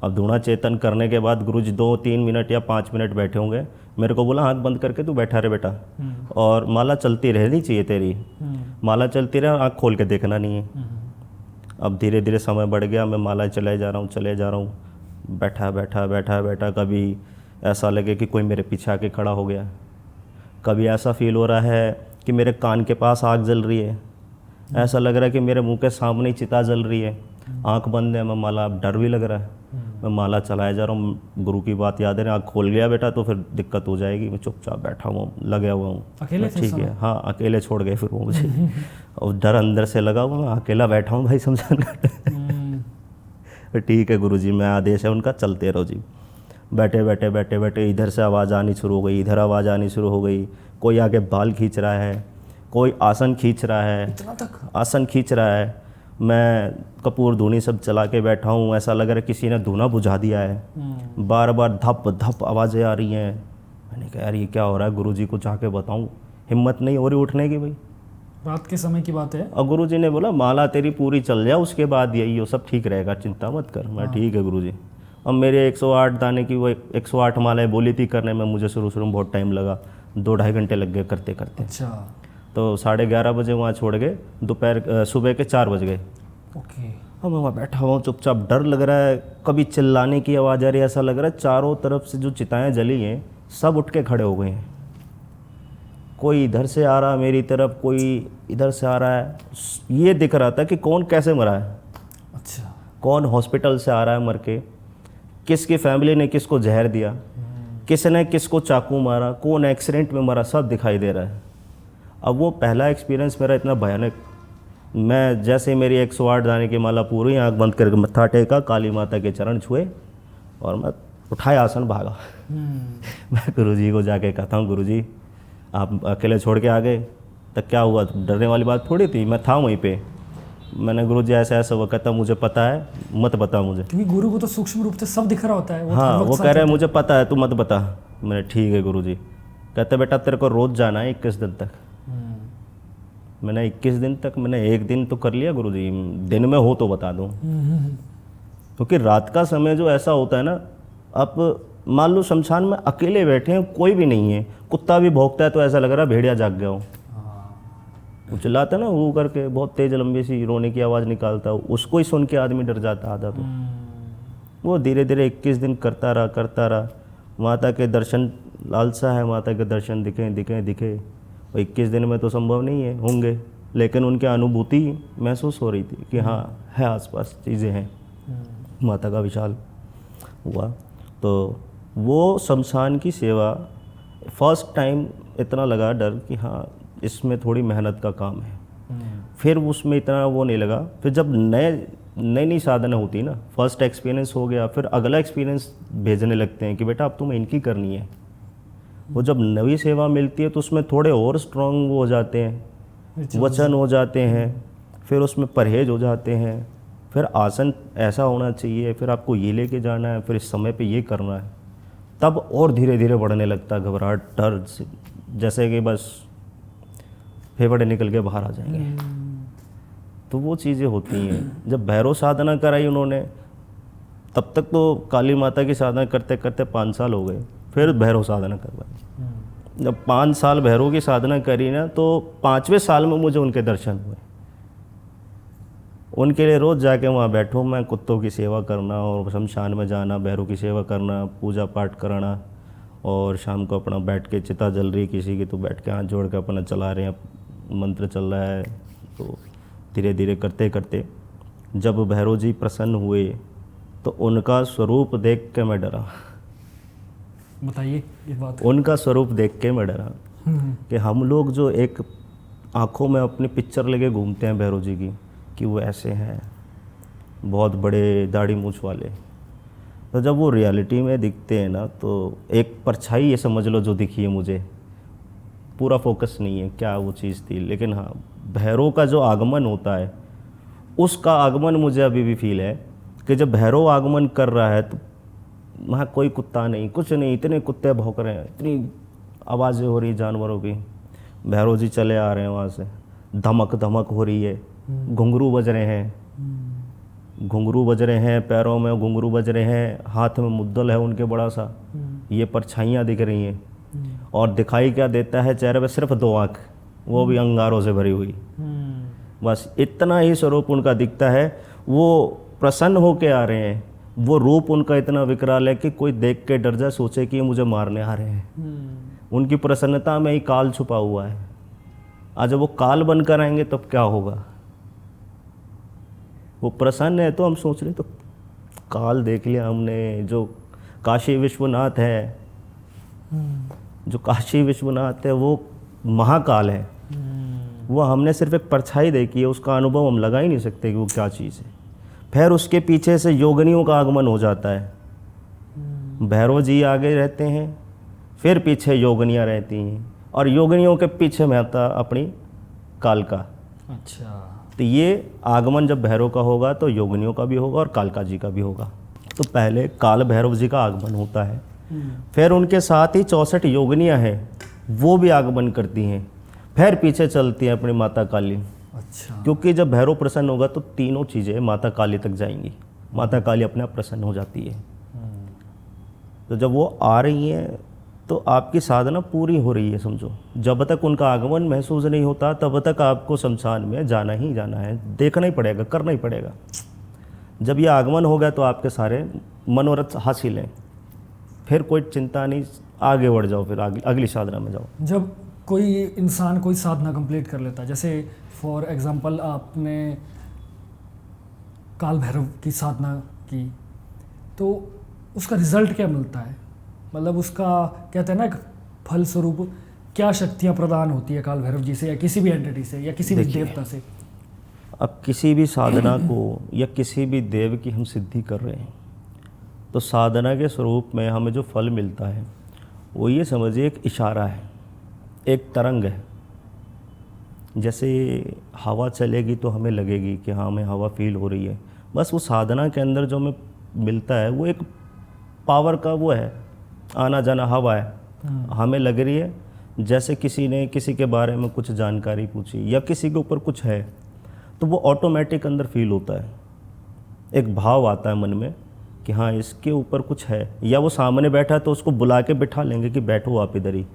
अब धूना चेतन करने के बाद गुरुजी 2-3 मिनट या 5 मिनट बैठे होंगे। मेरे को बोला आँख बंद करके तू बैठा रहे बेटा, और माला चलती रहनी चाहिए तेरी, माला चलती रहे, आँख खोल के देखना नहीं है। अब धीरे धीरे समय बढ़ गया, मैं माला चले जा रहा हूँ। बैठा बैठा बैठा बैठा, कभी ऐसा लगे कि कोई मेरे पीछे आके खड़ा हो गया, कभी ऐसा फील हो रहा है कि मेरे कान के पास आग जल रही है, ऐसा लग रहा है कि मेरे मुंह के सामने ही चिता जल रही है। आंख बंद है, मैं माला, अब डर भी लग रहा है, मैं माला चलाए जा रहा हूँ। गुरु की बात याद है, आँख खोल गया बेटा तो फिर दिक्कत हो जाएगी। मैं चुपचाप बैठा हुआ लगा हुआ हूँ। अकेले? ठीक है हाँ, अकेले छोड़ गए फिर वो मुझे। और डर अंदर से लगा हुआ, मैं अकेला बैठा हूँ भाई शमशान घाट। ठीक है गुरुजी, मैं आदेश है उनका, चलते रहो जी। बैठे बैठे बैठे बैठे इधर से आवाज़ आनी शुरू हो गई, इधर आवाज़ आनी शुरू हो गई। कोई आगे बाल खींच रहा है, कोई आसन खींच रहा है, इतना तक आसन खींच रहा है। मैं कपूर धूनी सब चला के बैठा हूँ, ऐसा लग रहा है किसी ने धूना बुझा दिया है। बार बार धप धप आवाज़ें आ रही हैं। मैंने कहा यार ये क्या हो रहा है, गुरुजी को जाके बताऊँ। हिम्मत नहीं हो रही उठने की भाई। रात के समय की बात है। और गुरुजी ने बोला माला तेरी पूरी चल जाए, उसके बाद यही हो सब ठीक रहेगा, चिंता मत कर। मैं ठीक है गुरुजी। अब मेरे 108 दाने की वो 108 मालाएं बोली थी करने में, मुझे शुरू में बहुत टाइम लगा, 2-2.5 घंटे लग गए करते करते। अच्छा। तो 11:30 बजे वहाँ छोड़ गए, दोपहर सुबह के 4 बज गए। ओके। अब मैं वहाँ बैठा हुआ हूँ चुपचाप, डर लग रहा है, कभी चिल्लाने की आवाज़ आ रही है, ऐसा लग रहा है चारों तरफ से जो चिताएँ जली हैं सब उठ के खड़े हो गए हैं। कोई इधर से आ रहा है मेरी तरफ, कोई इधर से आ रहा है। ये दिख रहा था कि कौन कैसे मरा है। अच्छा। कौन हॉस्पिटल से आ रहा है मर के, किसकी फैमिली ने किसको जहर दिया, किसने किसको चाकू मारा, कौन एक्सीडेंट में मरा, सब दिखाई दे रहा है। अब वो पहला एक्सपीरियंस मेरा इतना भयानक, मैं जैसे मेरी 108 दाने की माला पूरी, आँख बंद करके मत्था टेका, काली माता के चरण छुए और मैं उठाया आसन भागा। मैं गुरुजी को जाके कहता हूँ गुरुजी आप अकेले छोड़ के आ गए, तब क्या हुआ, डरने वाली बात थोड़ी थी, मैं था वहीं पे। मैंने गुरुजी ऐसा ऐसा वो कहता मुझे पता है, मत बता मुझे, क्योंकि गुरु को तो सूक्ष्म रूप से सब दिख रहा होता है। वो हाँ वो कह रहे हैं मुझे पता है, तू मत बता। मैंने ठीक है गुरुजी। कहते बेटा तेरे को रोज़ जाना है 21 दिन तक। मैंने 21 दिन तक, मैंने 1 दिन तो कर लिया गुरुजी, दिन में हो तो बता दूँ। क्योंकि रात का समय जो ऐसा होता है ना, अब मान लो शमशान में अकेले बैठे हैं, कोई भी नहीं है, कुत्ता भी भौंकता है तो ऐसा लग रहा है भेड़िया जाग गया हो। वो चिल्लाता है ना वो करके, बहुत तेज लंबी सी रोने की आवाज़ निकालता है, उसको ही सुन के आदमी डर जाता आधा। तो वो धीरे धीरे 21 दिन करता रहा। माता के दर्शन, लालसा है माता के दर्शन दिखे। वो 21 दिन में तो संभव नहीं है होंगे, लेकिन उनकी अनुभूति महसूस हो रही थी कि हाँ है, आसपास चीज़ें हैं, माता का विशाल हुआ। तो वो शमशान की सेवा फर्स्ट टाइम इतना लगा डर कि हाँ इसमें थोड़ी मेहनत का काम है। फिर उसमें इतना वो नहीं लगा। फिर जब नई साधना होती ना, फर्स्ट एक्सपीरियंस हो गया, फिर अगला एक्सपीरियंस भेजने लगते हैं कि बेटा अब तुम्हें इनकी करनी है। वो जब नई सेवा मिलती है तो उसमें थोड़े और स्ट्रांग वो हो जाते हैं, वचन हो जाते हैं, फिर उसमें परहेज हो जाते हैं, फिर आसन ऐसा होना चाहिए, फिर आपको ये लेके जाना है, फिर इस समय पे ये करना है। तब और धीरे धीरे बढ़ने लगता है घबराहट, डर, जैसे कि बस फेफड़े निकल के बाहर आ जाएंगे। तो वो चीज़ें होती हैं। जब भैरव साधना कराई उन्होंने, तब तक तो काली माता की साधना करते करते 5 साल हो गए, फिर भैरव साधना करवाई। जब 5 साल भैरव की साधना करी ना, तो 5वें साल में मुझे उनके दर्शन हुए। उनके लिए रोज़ जाके वहाँ बैठो, मैं कुत्तों की सेवा करना और शमशान में जाना, भैरव की सेवा करना, पूजा पाठ कराना, और शाम को अपना बैठ के चिता जल रही किसी की तो बैठ के हाथ जोड़ के अपना चला रहे हैं, मंत्र चल रहा है। तो धीरे धीरे करते करते जब भैरव जी प्रसन्न हुए तो उनका स्वरूप देख के मैं डरा। बताइए ये बात। उनका स्वरूप देख के मैं डरा कि हम लोग जो एक आँखों में अपनी पिक्चर लेके घूमते हैं भैरव जी की कि वो ऐसे हैं, बहुत बड़े दाढ़ी मूछ वाले, तो जब वो रियलिटी में दिखते हैं ना, तो एक परछाई ये समझ लो जो दिखी है मुझे, पूरा फोकस नहीं है क्या वो चीज़ थी, लेकिन हाँ भैरव का जो आगमन होता है उसका आगमन मुझे अभी भी फील है कि जब भैरव आगमन कर रहा है तो वहाँ कोई कुत्ता नहीं, कुछ नहीं, इतने कुत्ते भौंक रहे हैं, इतनी आवाज़ें हो रही जानवरों की। भैरव जी चले आ रहे हैं वहाँ से, धमक धमक हो रही है, घुंघरू बज रहे हैं, घुंघरू बज रहे हैं, पैरों में घुंघरू बज रहे हैं, हाथ में मुद्दल है उनके बड़ा सा, ये परछाइयाँ दिख रही हैं। और दिखाई क्या देता है चेहरे पे? सिर्फ 2 आँख, वो भी अंगारों से भरी हुई। बस इतना ही स्वरूप उनका दिखता है। वो प्रसन्न होके आ रहे हैं, वो रूप उनका इतना विकराल है कि कोई देख के डर जाए, सोचे कि ये मुझे मारने आ रहे हैं। उनकी प्रसन्नता में ही काल छुपा हुआ है। आज जब वो काल बनकर आएंगे तब क्या होगा? वो प्रसन्न है तो हम सोच रहे तो काल देख लिया हमने। जो काशी विश्वनाथ है, जो काशी विश्वनाथ है वो महाकाल है। वो हमने सिर्फ एक परछाई देखी है, उसका अनुभव हम लगा ही नहीं सकते कि वो क्या चीज़ है। फिर उसके पीछे से योगिनियों का आगमन हो जाता है। भैरव जी आगे रहते हैं, फिर पीछे योगिनियाँ रहती हैं, और योगिनियों के पीछे माता अपनी कालका। अच्छा, तो ये आगमन जब भैरव का होगा तो योगिनियों का भी होगा और कालका जी का भी होगा। तो पहले काल भैरव जी का आगमन होता है, फिर उनके साथ ही 64 योगिनियाँ हैं, वो भी आगमन करती हैं, फिर पीछे चलती हैं अपनी माता काली। अच्छा, क्योंकि जब भैरव प्रसन्न होगा तो तीनों चीज़ें माता काली तक जाएंगी। माता काली अपने आप प्रसन्न हो जाती है। तो जब वो आ रही हैं तो आपकी साधना पूरी हो रही है समझो। जब तक उनका आगमन महसूस नहीं होता तब तक आपको शमशान में जाना ही जाना है, देखना ही पड़ेगा, करना ही पड़ेगा। जब ये आगमन हो गया तो आपके सारे मनोरथ हासिल हैं, फिर कोई चिंता नहीं, आगे बढ़ जाओ, फिर अगली साधना में जाओ। जब कोई इंसान कोई साधना कंप्लीट कर लेता है, जैसे फॉर एग्जांपल आपने काल भैरव की साधना की, तो उसका रिजल्ट क्या मिलता है? मतलब उसका कहते हैं ना फल स्वरूप क्या शक्तियाँ प्रदान होती है काल भैरव जी से या किसी भी एंटिटी से या किसी भी देवता से? अब किसी भी साधना को या किसी भी देव की हम सिद्धि कर रहे हैं तो साधना के स्वरूप में हमें जो फल मिलता है वो ये समझिए एक इशारा है, एक तरंग है। जैसे हवा चलेगी तो हमें लगेगी कि हाँ हमें हवा फील हो रही है। बस वो साधना के अंदर जो हमें मिलता है वो एक पावर का वो है, आना जाना हवा है। हमें लग रही है जैसे किसी ने किसी के बारे में कुछ जानकारी पूछी या किसी के ऊपर कुछ है तो वो ऑटोमेटिक अंदर फील होता है, एक भाव आता है मन में कि हाँ इसके ऊपर कुछ है, या वो सामने बैठा है तो उसको बुला के बिठा लेंगे कि बैठो आप इधर ही,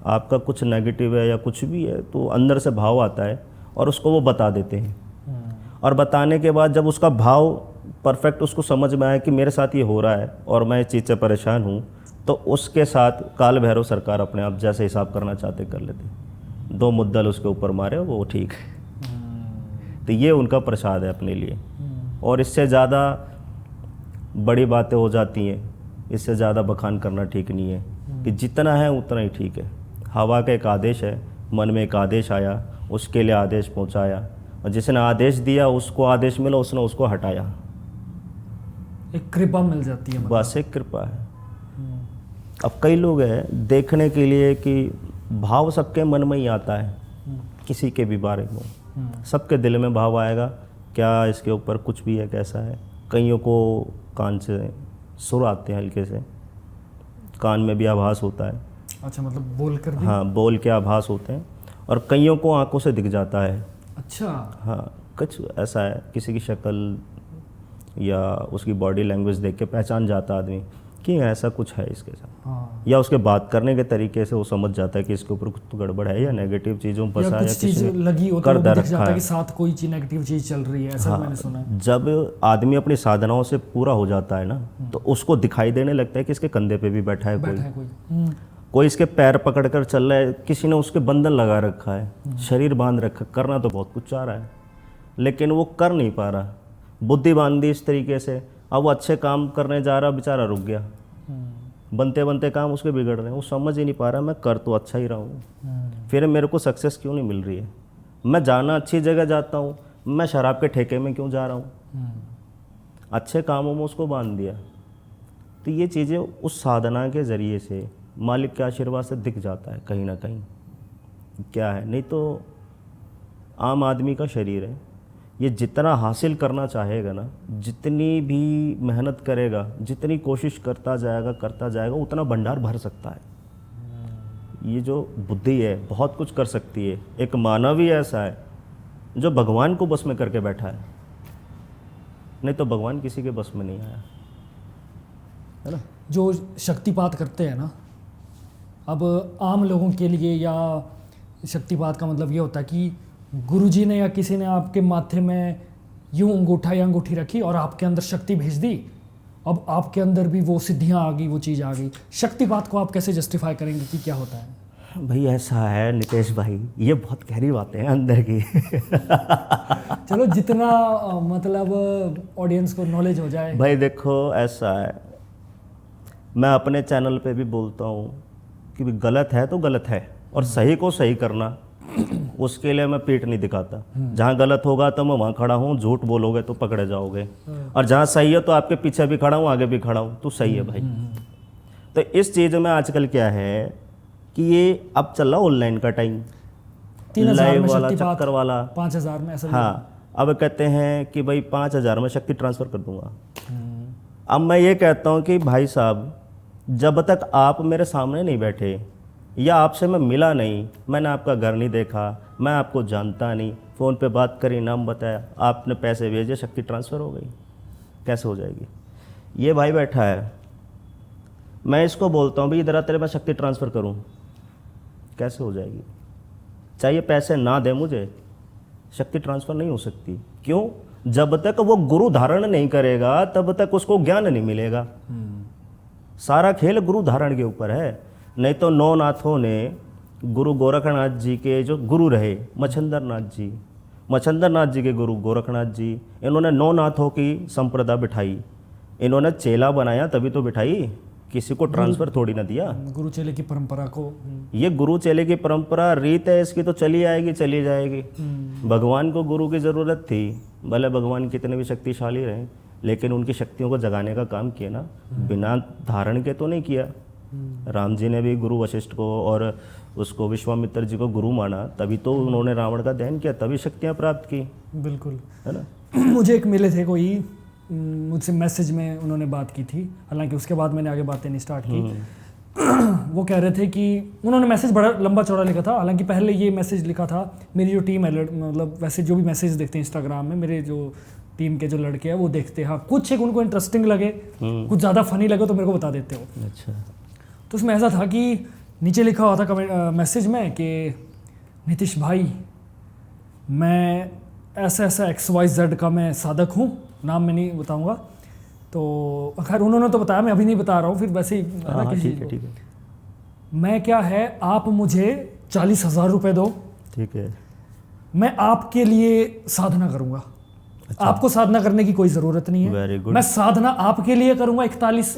आपका कुछ नेगेटिव है या कुछ भी है तो अंदर से भाव आता है और उसको वो बता देते हैं। और बताने के बाद जब उसका भाव परफेक्ट उसको समझ में आया कि मेरे साथ ये हो रहा है और मैं इस चीज़ से परेशान हूँ, तो उसके साथ काल भैरव सरकार अपने आप जैसे हिसाब करना चाहते कर लेते। 2 मुद्दल उसके ऊपर मारे वो ठीक है। तो ये उनका प्रसाद है अपने लिए। और इससे ज़्यादा बड़ी बातें हो जाती हैं, इससे ज़्यादा बखान करना ठीक नहीं है, कि जितना है उतना ही ठीक है। हवा का एक आदेश है, मन में एक आदेश आया, उसके लिए आदेश पहुंचाया, और जिसने आदेश दिया उसको आदेश मिला, उसने उसको हटाया। एक कृपा मिल जाती है, बस एक कृपा है। अब कई लोग हैं देखने के लिए कि भाव सबके मन में ही आता है, किसी के भी बारे में सबके दिल में भाव आएगा, क्या इसके ऊपर कुछ भी है, कैसा है। कईयों को कान से सुर आते हैं, हल्के से कान में भी आभास होता है। अच्छा, मतलब बोल कर भी? हाँ, बोल के आभास होते हैं। और कईयों को आंखों से दिख जाता है। अच्छा। हाँ, कुछ ऐसा है, किसी की शक्ल या उसकी बॉडी लैंग्वेज देख के पहचान जाता आदमी कि ऐसा कुछ है इसके साथ। हाँ। या उसके बात करने के तरीके से वो समझ जाता है कि इसके ऊपर कुछ तो गड़बड़ है, या नेगेटिव चीज़ों में फंसा है, या चीज लगी हो तो कर वो दिख रखा जाता है है कि साथ कोई चीज नेगेटिव चीज चल रही है, ऐसा मैंने सुना है। जब आदमी अपनी साधनाओं से पूरा हो जाता है ना, तो उसको दिखाई देने लगता है कि इसके कंधे पे भी बैठा है कोई, कोई इसके पैर पकड़ कर चल रहा है, किसी ने उसके बंधन लगा रखा है, शरीर बांध रखा। करना तो बहुत कुछ चाह रहा है, लेकिन वो कर नहीं पा रहा, बुद्धि बांध दी इस तरीके से। अब वो अच्छे काम करने जा रहा, बेचारा रुक गया, बनते बनते काम उसके बिगड़ रहे हैं। वो समझ ही नहीं पा रहा मैं कर तो अच्छा ही रहा हूँ, फिर मेरे को सक्सेस क्यों नहीं मिल रही है। मैं जाना अच्छी जगह जाता हूँ, मैं शराब के ठेके में क्यों जा रहा हूँ। अच्छे कामों में उसको बांध दिया। तो ये चीज़ें उस साधना के ज़रिए से, मालिक के आशीर्वाद से दिख जाता है कहीं ना कहीं क्या है। नहीं तो आम आदमी का शरीर है, ये जितना हासिल करना चाहेगा ना, जितनी भी मेहनत करेगा, जितनी कोशिश करता जाएगा उतना भंडार भर सकता है। ये जो बुद्धि है बहुत कुछ कर सकती है। एक मानव ही ऐसा है जो भगवान को बस में करके बैठा है, नहीं तो भगवान किसी के बस में नहीं आया है ना। जो शक्तिपात करते हैं ना, अब आम लोगों के लिए या शक्तिपात का मतलब ये होता है कि गुरुजी ने या किसी ने आपके माथे में यूं अंगूठा या अंगूठी रखी और आपके अंदर शक्ति भेज दी, अब आपके अंदर भी वो सिद्धियां आ गई, वो चीज़ आ गई। शक्तिपात को आप कैसे जस्टिफाई करेंगे कि क्या होता है? भाई ऐसा है नितेश भाई, ये बहुत गहरी बातें हैं अंदर की। चलो जितना मतलब ऑडियंस को नॉलेज हो जाए। भाई देखो ऐसा है, मैं अपने चैनल पे भी बोलता हूँ कि भी गलत है तो गलत है, और सही को सही करना, उसके लिए मैं पीठ नहीं दिखाता। जहाँ गलत होगा तो मैं वहाँ खड़ा हूँ, झूठ बोलोगे तो पकड़े जाओगे, और जहाँ सही है तो आपके पीछे भी खड़ा हूँ, आगे भी खड़ा हूँ, तो सही है भाई। तो इस चीज़ में आजकल क्या है कि ये अब चल रहा ऑनलाइन का टाइम, 3000 में वाला शक्तिपात, चक्कर वाला, 5000 में ऐसा। हाँ, अब कहते हैं कि भाई 5000 में शक्ति ट्रांसफ़र कर दूंगा। अब मैं ये कहता हूँ कि भाई साहब, जब तक आप मेरे सामने नहीं बैठे या आपसे मैं मिला नहीं, मैंने आपका घर नहीं देखा, मैं आपको जानता नहीं, फ़ोन पे बात करी, नाम बताया, आपने पैसे भेजे, शक्ति ट्रांसफ़र हो गई, कैसे हो जाएगी। ये भाई बैठा है, मैं इसको बोलता हूँ भाई इधर आ, तेरे मैं शक्ति ट्रांसफ़र करूँ, कैसे हो जाएगी। चाहिए पैसे ना दे मुझे, शक्ति ट्रांसफ़र नहीं हो सकती। क्यों? जब तक वो गुरु धारण नहीं करेगा तब तक उसको ज्ञान नहीं मिलेगा। सारा खेल गुरु धारण के ऊपर है। नहीं तो नौ नाथों ने गुरु गोरखनाथ जी के जो गुरु रहे, मच्छंदर नाथ जी के गुरु गोरखनाथ जी, इन्होंने 9 नाथों की संप्रदा बिठाई, इन्होंने चेला बनाया तभी तो बिठाई, किसी को ट्रांसफ़र थोड़ी ना दिया। गुरु चेले की परंपरा को, ये गुरु चेले की परंपरा रीत है, इसकी तो चली आएगी, चली जाएगी। भगवान को गुरु की ज़रूरत थी, भले भगवान कितने भी शक्तिशाली रहे, लेकिन उनकी शक्तियों को जगाने का काम किया ना, बिना धारण के तो नहीं किया। राम जी ने भी गुरु वशिष्ठ को और उसको विश्वामित्र जी को गुरु माना, तभी तो उन्होंने रावण का दहन किया, तभी शक्तियाँ प्राप्त की। बिल्कुल, है ना। मुझे एक मिले थे कोई, मुझसे मैसेज में उन्होंने बात की थी, हालांकि उसके बाद मैंने आगे बातें नहीं स्टार्ट की। वो कह रहे थे कि उन्होंने मैसेज बड़ा लंबा चौड़ा लिखा था, हालांकि पहले ये मैसेज लिखा था, मेरी जो टीम है, मतलब वैसे जो भी मैसेज देखते हैं इंस्टाग्राम में, मेरे जो टीम के जो लड़के हैं वो देखते हैं, हाँ कुछ एक उनको इंटरेस्टिंग लगे, कुछ ज़्यादा फनी लगे तो मेरे को बता देते हो। अच्छा। तो उसमें ऐसा था कि नीचे लिखा हुआ था कमेंट मैसेज में कि नीतीश भाई मैं ऐसा ऐसा XYZ का मैं साधक हूँ, नाम मैं नहीं बताऊँगा। तो खैर उन्होंने तो बताया, मैं अभी नहीं बता रहा हूँ, फिर वैसे ही है ना हाँ, किसी ठीक है को। ठीक है मैं क्या है, आप मुझे 40,000 रुपये दो, ठीक है। मैं आपके लिए साधना करूँगा। अच्छा। आपको साधना करने की कोई ज़रूरत नहीं है, वेरी गुड। मैं साधना आपके लिए करूँगा 41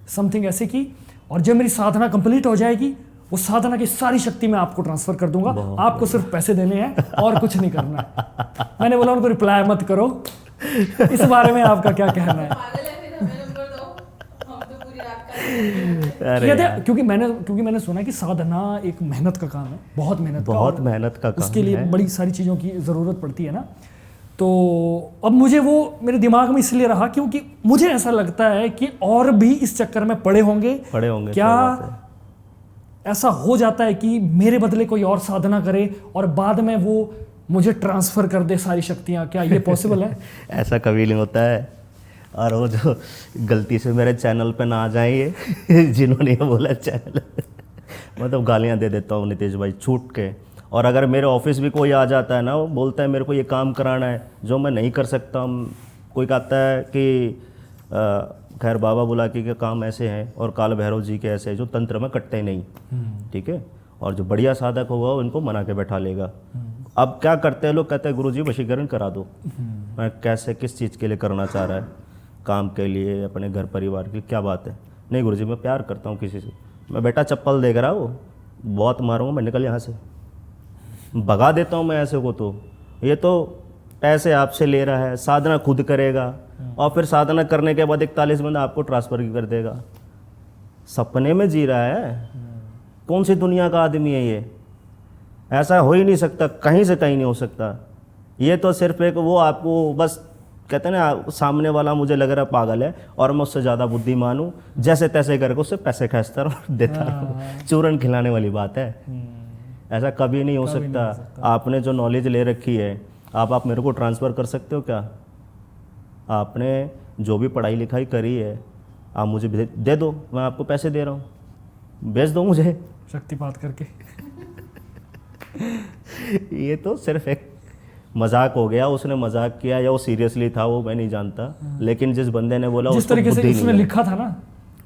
समथिंग ऐसे की, और जब मेरी साधना कंप्लीट हो जाएगी वो साधना की सारी शक्ति मैं आपको ट्रांसफर कर दूंगा, आपको सिर्फ पैसे देने हैं और कुछ नहीं करना है। मैंने बोला उनको रिप्लाई मत करो, इस बारे में आपका क्या कहना है? अरे यार, क्योंकि मैंने सुना कि साधना एक मेहनत का काम है, बहुत मेहनत का, बहुत और मेहनत का काम उसके लिए है। बड़ी सारी चीज़ों की ज़रूरत पड़ती है ना। तो अब मुझे वो मेरे दिमाग में इसलिए रहा क्योंकि मुझे ऐसा लगता है कि और भी इस चक्कर में पड़े होंगे। क्या सही बात है। ऐसा हो जाता है कि मेरे बदले कोई और साधना करे और बाद में वो मुझे ट्रांसफ़र कर दे सारी शक्तियाँ? क्या ये पॉसिबल है? ऐसा कभी नहीं होता है। और वो जो गलती से मेरे चैनल पे ना आ जाएंगे जिन्होंने ये बोला चैनल मैं तो गालियाँ दे देता हूँ नीतीश भाई छूट के। और अगर मेरे ऑफिस भी कोई आ जाता है ना, वो बोलता है मेरे को ये काम कराना है जो मैं नहीं कर सकता, कोई कहता है कि खैर बाबा बुलाकी के काम ऐसे हैं और काल भैरव जी के ऐसे हैं जो तंत्र में कटते नहीं, ठीक है। और जो बढ़िया साधक होगा वो इनको मना के बैठा लेगा। अब क्या करते हैं लोग, कहते हैं गुरुजी वशीकरण करा दो। मैं कैसे, किस चीज़ के लिए करना चाह रहा है? काम के लिए, अपने घर परिवार की, क्या बात है? नहीं गुरुजी मैं प्यार करता हूँ किसी से। मैं बेटा चप्पल देख रहा हो, बहुत मारूंगा मैं, निकल यहाँ से, भगा देता हूँ मैं ऐसे को। तो ये तो पैसे आपसे ले रहा है, साधना खुद करेगा और फिर साधना करने के बाद 41 बंदा आपको ट्रांसफ़र कर देगा। सपने में जी रहा है, कौन सी दुनिया का आदमी है ये? ऐसा हो ही नहीं सकता, कहीं से कहीं नहीं हो सकता। ये तो सिर्फ एक वो आपको बस कहते हैं ना, सामने वाला मुझे लग रहा है पागल है और मैं उससे ज़्यादा बुद्धिमान हूँ, जैसे तैसे करके उससे पैसे खींचता रहूँ, देता रहूँ। चूरन खिलाने वाली बात है। ऐसा कभी नहीं हो सकता। आपने जो नॉलेज ले रखी है, आप मेरे को ट्रांसफ़र कर सकते हो क्या? आपने जो भी पढ़ाई लिखाई करी है आप मुझे दे दो, मैं आपको पैसे दे रहा हूँ, भेज दो मुझे शक्तिपात करके। ये तो सिर्फ एक मजाक हो गया, उसने मजाक किया या वो सीरियसली था वो मैं नहीं जानता, लेकिन जिस बंदे ने बोला, जिस तरीके से उसने लिखा था ना,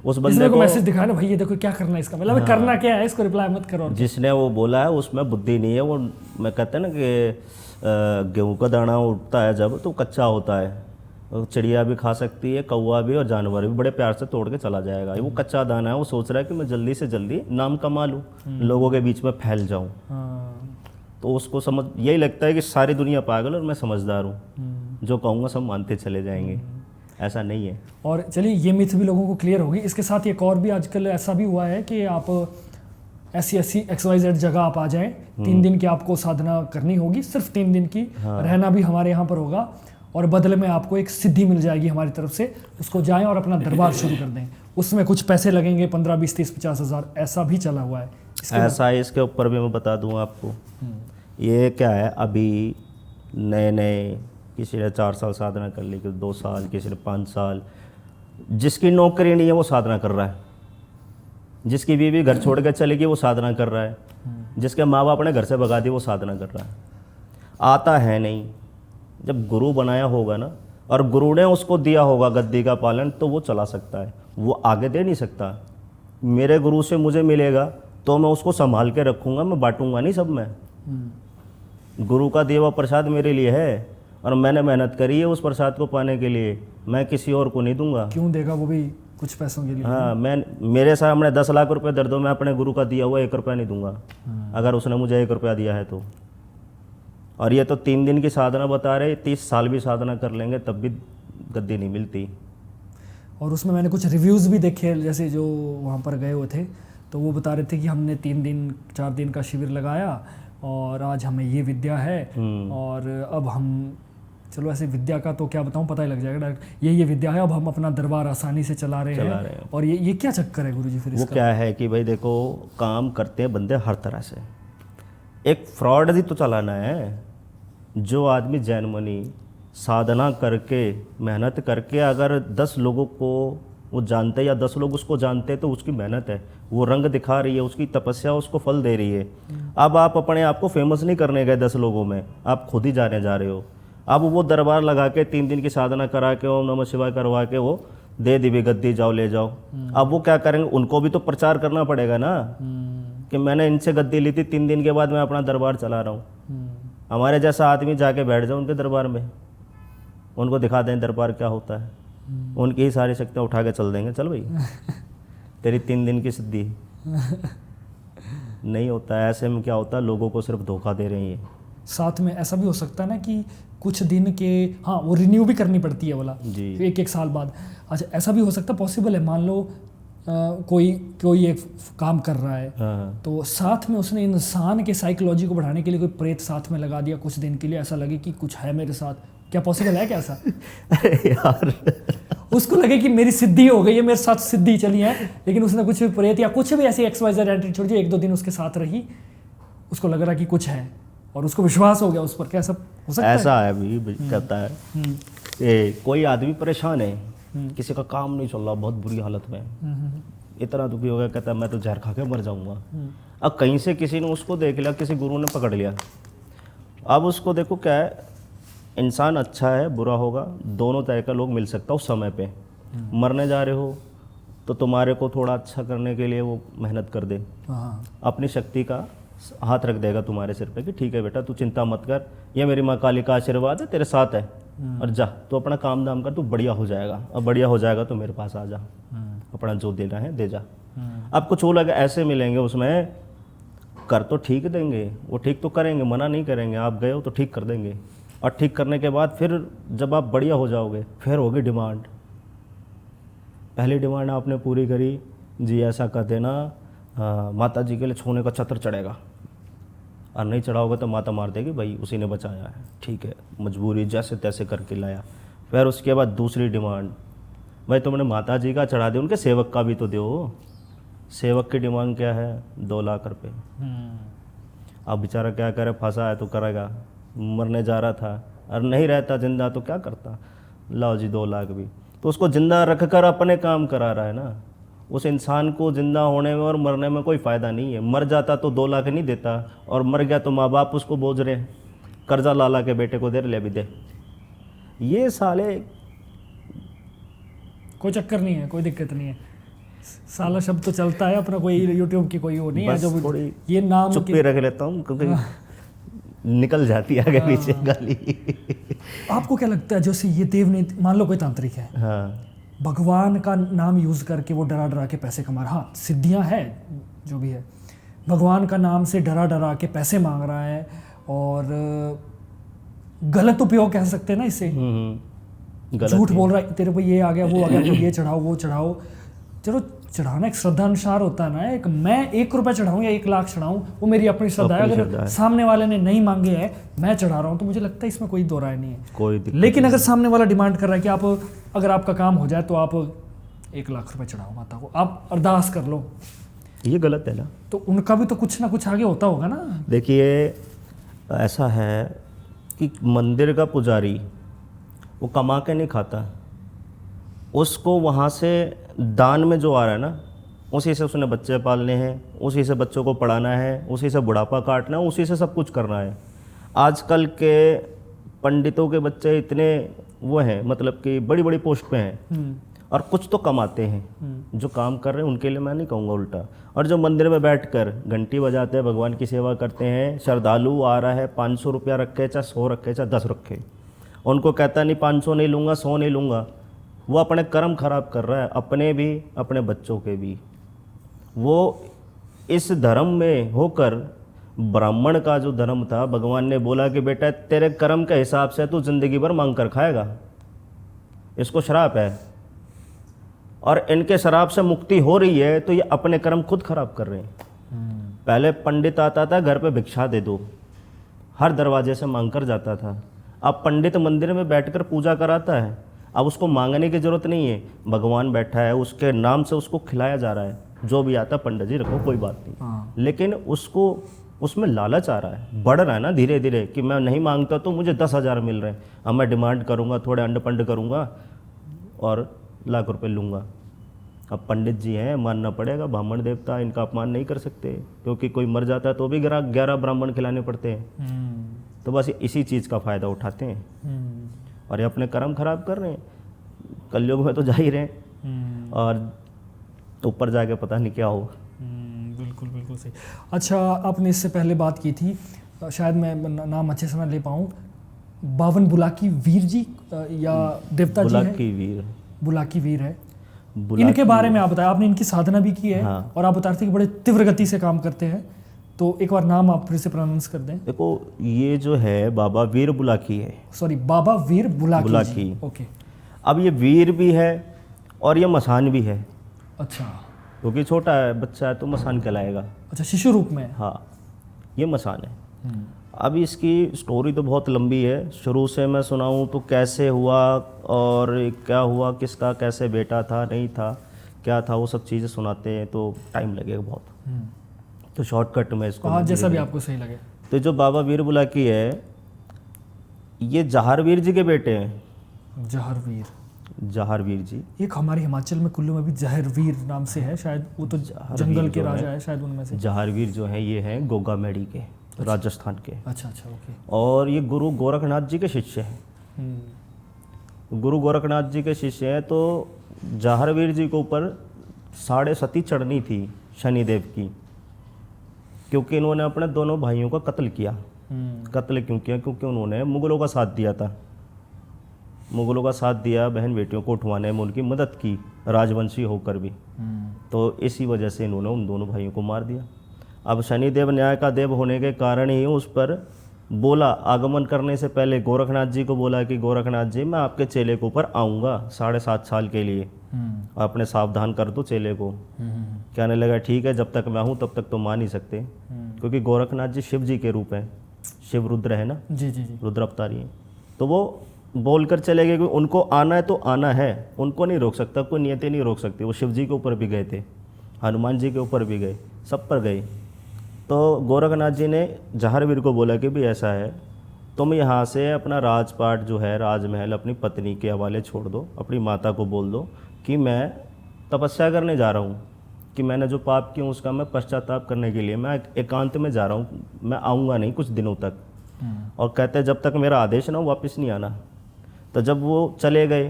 उस बंदे को मैसेज दिखाया ना, भाई ये देखो क्या करना है इसका, मतलब करना क्या है, इसको रिप्लाई मत करो। जिसने वो बोला है उसमें बुद्धि नहीं है। वो मैं कहते हैं ना कि गेहूं का दाना उठता है जब तो कच्चा होता है, चिड़िया भी खा सकती है, कौवा भी, और जानवर भी बड़े प्यार से तोड़ के चला जाएगा। वो कच्चा दाना है, वो सोच रहा है कि मैं जल्दी से जल्दी नाम कमा लूँ, लोगों के बीच में फैल जाऊँ। तो उसको समझ यही लगता है कि सारी दुनिया पागल और मैं समझदार हूँ, जो कहूँगा सब मानते चले जाएंगे। ऐसा नहीं है। और चलिए ये मिथ भी लोगों को क्लियर होगी। इसके साथ एक और भी आजकल ऐसा भी हुआ है कि आप ऐसी XYZ जगह आप आ जाएं, 3 दिन की आपको साधना करनी होगी, सिर्फ 3 दिन की। रहना भी हमारे यहाँ पर होगा और बदले में आपको एक सिद्धि मिल जाएगी हमारी तरफ से। उसको जाएं और अपना दरबार शुरू कर दें। उसमें कुछ पैसे लगेंगे, 15, 20, 30, 50 हज़ार, ऐसा भी चला हुआ है। ऐसा है, इसके ऊपर भी मैं बता दूँ आपको। ये क्या है, अभी नए नए किसी ने 4 साल साधना कर ली, किसी 2 साल, किसी ने 5 साल। जिसकी नौकरी नहीं है वो साधना कर रहा है, जिसकी बीवी घर छोड़ के चलेगी वो साधना कर रहा है, जिसके माँ बाप ने घर से भगा दी वो साधना कर रहा है। आता है नहीं। जब गुरु बनाया होगा ना, और गुरु ने उसको दिया होगा गद्दी का पालन, तो वो चला सकता है, वो आगे दे नहीं सकता। मेरे गुरु से मुझे मिलेगा तो मैं उसको संभाल के रखूँगा, मैं बांटूँगा नहीं सब में। गुरु का दिया हुआ प्रसाद मेरे लिए है और मैंने मेहनत करी है उस प्रसाद को पाने के लिए, मैं किसी और को नहीं दूंगा। क्यों देगा, वो भी कुछ पैसों के लिए। हाँ, मैं मेरे सामने 10 लाख रुपए दे दो, मैं अपने गुरु का दिया हुआ 1 रुपया नहीं दूंगा, अगर उसने मुझे 1 रुपया दिया है तो। और ये तो 3 दिन की साधना बता रहे, 30 साल भी साधना कर लेंगे तब भी गद्दी नहीं मिलती। और उसमें मैंने कुछ रिव्यूज़ भी देखे, जैसे जो वहाँ पर गए हुए थे तो वो बता रहे थे कि हमने 3 दिन 4 दिन का शिविर लगाया और आज हमें ये विद्या है, और अब हम, चलो ऐसे विद्या का तो क्या बताऊं, पता ही लग जाएगा डायरेक्ट, ये विद्या है, अब हम अपना दरबार आसानी से चला रहे हैं। और ये क्या चक्कर है गुरुजी फिर वो इसका? क्या है कि भाई देखो, काम करते हैं बंदे हर तरह से, एक फ्रॉड ही तो चलाना है। जो आदमी जैनमनी साधना करके मेहनत करके अगर 10 लोगों को वो जानते हैं या 10 लोग उसको जानते हैं तो उसकी मेहनत है, वो रंग दिखा रही है, उसकी तपस्या उसको फल दे रही है। अब आप अपने आप को फेमस नहीं करने गए 10 लोगों में, आप खुद ही जाने जा रहे हो। अब वो दरबार लगा के 3 दिन की साधना करा के ओम नमः शिवाय करवा के वो दे दी भी गद्दी, जाओ ले जाओ। अब वो क्या करेंगे, उनको भी तो प्रचार करना पड़ेगा ना कि मैंने इनसे गद्दी ली थी, 3 दिन के बाद मैं अपना दरबार चला रहा हूँ। हमारे जैसा आदमी जाके बैठ जाओ उनके दरबार में, उनको दिखा दें दरबार क्या होता है, उनकी ही सारी शक्तियाँ उठा के चल देंगे, चल भाई तेरी 3 दिन की सिद्धि। नहीं होता है। ऐसे में क्या होता है, लोगों को सिर्फ धोखा दे रही है। साथ में ऐसा भी हो सकता है ना कि कुछ दिन के, हाँ वो रिन्यू भी करनी पड़ती है वाला जी। 1-1 साल बाद। अच्छा ऐसा भी हो सकता है, पॉसिबल है, मान लो कोई एक काम कर रहा है, हाँ। तो साथ में उसने इंसान के साइकोलॉजी को बढ़ाने के लिए कोई प्रेत साथ में लगा दिया कुछ दिन के लिए, ऐसा लगे कि कुछ है मेरे साथ। क्या पॉसिबल है क्या ऐसा? अरे यार उसको लगे कि मेरी सिद्धि हो गई है, मेरे साथ सिद्धि चली है, लेकिन उसने कुछ भी प्रेत या कुछ भी ऐसी XYZ एंट्री छोड़ दी, 1-2 दिन उसके साथ रही, उसको लग रहा कि कुछ है और उसको विश्वास हो गया उस पर। क्या ऐसा हो सकता है? ऐसा है भी कहता है कि कोई आदमी परेशान है, किसी का काम नहीं चल रहा, बहुत बुरी हालत में, इतना दुखी हो गया, कहता है मैं तो जहर खा के मर जाऊंगा। अब कहीं से किसी ने उसको देख लिया, किसी गुरु ने पकड़ लिया। अब उसको देखो क्या है, इंसान अच्छा है बुरा होगा, दोनों तरह का लोग मिल सकता है उस समय पे। मरने जा रहे हो तो तुम्हारे को थोड़ा अच्छा करने के लिए वो मेहनत कर दे, अपनी शक्ति का हाथ रख देगा तुम्हारे सिर पे कि ठीक है बेटा तू चिंता मत कर, ये मेरी माँ काली का आशीर्वाद है, तेरे साथ है, और जा तो अपना काम धाम कर, तू बढ़िया हो जाएगा। अब बढ़िया हो जाएगा तो मेरे पास आ जा, अपना जो देना है दे जा। अब कुछ लोग ऐसे मिलेंगे उसमें, कर तो ठीक देंगे, वो ठीक तो करेंगे, मना नहीं करेंगे, आप गए हो तो ठीक कर देंगे, और ठीक करने के बाद फिर जब आप बढ़िया हो जाओगे फिर होगी डिमांड। पहली डिमांड आपने पूरी करी, जी ऐसा कर देना, माता जी के लिए सोने का छत्र चढ़ेगा, और नहीं चढ़ाओगे तो माता मार देगी, भाई उसी ने बचाया है, ठीक है, मजबूरी जैसे तैसे करके लाया। फिर उसके बाद दूसरी डिमांड, भाई तुमने माता जी का चढ़ा दिया, उनके सेवक का भी तो दो। सेवक की डिमांड क्या है, 2 लाख रुपए। अब बेचारा क्या करे, फंसा है तो करेगा, मरने जा रहा था और नहीं रहता जिंदा तो क्या करता, लाओ जी 2 लाख भी। तो उसको जिंदा रख कर अपने काम करा रहा है ना। उस इंसान को जिंदा होने में और मरने में कोई फ़ायदा नहीं है। मर जाता तो 2 लाख नहीं देता, और मर गया तो माँ बाप उसको बोझ रहे हैं, कर्जा ला ला के बेटे को दे ले भी दे। ये साले कोई चक्कर नहीं है, कोई दिक्कत नहीं है, साला शब्द तो चलता है अपना, कोई यूट्यूब की कोई वो नहीं है जो थोड़ी ये नाम चुप्पी रख लेता हूँ क्योंकि निकल जाती है आगे पीछे गाली। आपको क्या लगता है, जैसे ये देवनीति, मान लो कोई तांत्रिक है, हाँ, भगवान का नाम यूज़ करके वो डरा डरा के पैसे कमा रहा, हाँ सिद्धियाँ है जो भी है, भगवान का नाम से डरा डरा के पैसे मांग रहा है, और गलत उपयोग कह सकते हैं ना इससे, गलत झूठ ही। बोल रहा है, तेरे को ये आ गया वो आ गया, तो ये चढ़ाओ वो चढ़ाओ। चलो चढ़ाना एक श्रद्धा अनुसार होता है ना, एक मैं 1 रुपया चढ़ाऊँ या 1 लाख चढ़ाऊँ वो मेरी अपनी श्रद्धा है। अपनी श्रद्धा अगर है। सामने वाले ने नहीं मांगे हैं, मैं चढ़ा रहा हूँ, तो मुझे लगता है इसमें कोई दो राय नहीं है। कोई दिक्कत लेकिन अगर सामने वाला डिमांड कर रहा है कि आप अगर आपका काम हो जाए तो आप 1 लाख रुपए चढ़ाओ माता को, आप अरदास कर लो, ये गलत है ना। तो उनका भी तो कुछ ना कुछ आगे होता होगा ना। देखिए ऐसा है कि मंदिर का पुजारी वो कमा के नहीं खाता, उसको वहाँ से दान में जो आ रहा है ना, उसी से उसने बच्चे पालने हैं, उसी से बच्चों को पढ़ाना है, उसी से बुढ़ापा काटना है, उसी से सब कुछ करना है। आजकल के पंडितों के बच्चे इतने वो हैं, मतलब कि बड़ी बड़ी पोस्ट पे हैं और कुछ तो कमाते हैं, जो काम कर रहे हैं उनके लिए मैं नहीं कहूँगा उल्टा। और जो मंदिर में बैठकर घंटी बजाते हैं, भगवान की सेवा करते हैं, श्रद्धालु आ रहा है 500 रुपया रखे, चाहे 100 रखे, चाहे 10 रखे, उनको कहता नहीं 500 नहीं लूँगा, 100 नहीं लूँगा, वो अपने कर्म खराब कर रहा है, अपने भी अपने बच्चों के भी। वो इस धर्म में होकर, ब्राह्मण का जो धर्म था, भगवान ने बोला कि बेटा तेरे कर्म के हिसाब से तू जिंदगी भर मांग कर खाएगा, इसको श्राप है, और इनके शराब से मुक्ति हो रही है तो ये अपने कर्म खुद खराब कर रहे हैं। पहले पंडित आता था घर पे भिक्षा दे दो, हर दरवाजे से मांग कर जाता था। अब पंडित मंदिर में बैठकर पूजा कराता है, अब उसको मांगने की ज़रूरत नहीं है, भगवान बैठा है, उसके नाम से उसको खिलाया जा रहा है, जो भी आता पंडित जी रखो कोई बात नहीं। लेकिन उसको उसमें लालच आ रहा है, बढ़ रहा है ना धीरे धीरे, कि मैं नहीं मांगता तो मुझे 10,000 मिल रहे हैं, अब मैं डिमांड करूँगा, थोड़े अंड पंड करूँगा और लाख रुपए लूँगा। अब पंडित जी हैं, मानना पड़ेगा, ब्राह्मण देवता, इनका अपमान नहीं कर सकते, क्योंकि कोई मर जाता है तो भी 11 ब्राह्मण खिलाने पड़ते हैं। तो बस इसी चीज़ का फ़ायदा उठाते हैं और ये अपने कर्म खराब कर रहे हैं। कलयुग में तो जा ही रहे हैं और ऊपर जाके पता नहीं क्या हो। बिल्कुल बिल्कुल सही। अच्छा, आपने इससे पहले बात की थी, शायद मैं नाम अच्छे से ना ले पाऊँ, 52 बुलाकी वीर जी या देवता जी हैं? बुलाकी वीर, बुलाकी वीर है। बुलाकी इनके बारे में आप बताएं, आपने इनकी साधना भी की है। हाँ। और आप बता रहे थे कि बड़े तीव्र गति से काम करते हैं, तो एक बार नाम आप फिर से प्रोनाउंस कर दें। देखो, ये जो है बाबा वीर बुलाकी है। सॉरी, बाबा वीर बुलाकी जी। बुलाकी। ओके। अब ये वीर भी है और ये मसान भी है, अच्छा क्योंकि छोटा है, बच्चा है तो मसान कहलाएगा। अच्छा, शिशु रूप में। हाँ, ये मसान है। अब इसकी स्टोरी तो बहुत लंबी है, शुरू से मैं सुनाऊं तो कैसे हुआ और क्या हुआ, किसका कैसे बेटा था, नहीं था, क्या था, वो सब चीज़ें सुनाते हैं तो टाइम लगेगा बहुत। तो शॉर्टकट में इसको हाँ, जैसा भी आपको सही लगे। तो जो बाबा वीर बुलाकी है, ये जहारवीर जी के बेटे हैं। जहरवीर, जहारवीर जी एक हमारे हिमाचल में कुल्लू में भी जहरवीर नाम से है, शायद वो तो जंगल के राजा है शायद उनमें से। जहारवीर जो है ये हैं गोगामेड़ी के, राजस्थान के। अच्छा अच्छा, ओके। और ये गुरु गोरखनाथ जी के शिष्य हैं। गुरु गोरखनाथ जी के शिष्य हैं। तो जहारवीर जी के ऊपर 7.5 चढ़नी थी शनिदेव की, क्योंकि इन्होंने अपने दोनों भाइयों का कत्ल किया। कत्ल क्यों किया? क्योंकि उन्होंने मुगलों का साथ दिया था। मुगलों का साथ दिया, बहन बेटियों को उठवाने में उनकी मदद की, राजवंशी होकर भी। तो इसी वजह से इन्होंने उन दोनों भाइयों को मार दिया। अब शनिदेव न्याय का देव होने के कारण ही उस पर बोला, आगमन करने से पहले गोरखनाथ जी को बोला कि गोरखनाथ जी, मैं आपके चेले के ऊपर आऊँगा 7.5 साल के लिए, आपने सावधान कर दो चेले को। कहने लगा ठीक है, जब तक मैं हूँ तब तक तो मान ही सकते, क्योंकि गोरखनाथ जी शिव जी के रूप हैं, शिव रुद्र है ना, जी जी जी। रुद्र अवतारी है। तो वो बोलकर चले गए कि उनको आना है तो आना है, उनको नहीं रोक सकता, कोई नियतें नहीं रोक सकती। वो शिव जी के ऊपर भी गए थे, हनुमान जी के ऊपर भी गए, सब पर गए। तो गोरखनाथ जी ने जहारवीर को बोला कि भी ऐसा है, तुम यहाँ से अपना राजपाट जो है, राजमहल अपनी पत्नी के हवाले छोड़ दो, अपनी माता को बोल दो कि मैं तपस्या करने जा रहा हूँ, कि मैंने जो पाप किया उसका मैं पश्चाताप करने के लिए मैं एकांत में जा रहा हूँ, मैं आऊँगा नहीं कुछ दिनों तक। और कहते हैं जब तक मेरा आदेश ना हो वापस नहीं आना। तो जब वो चले गए,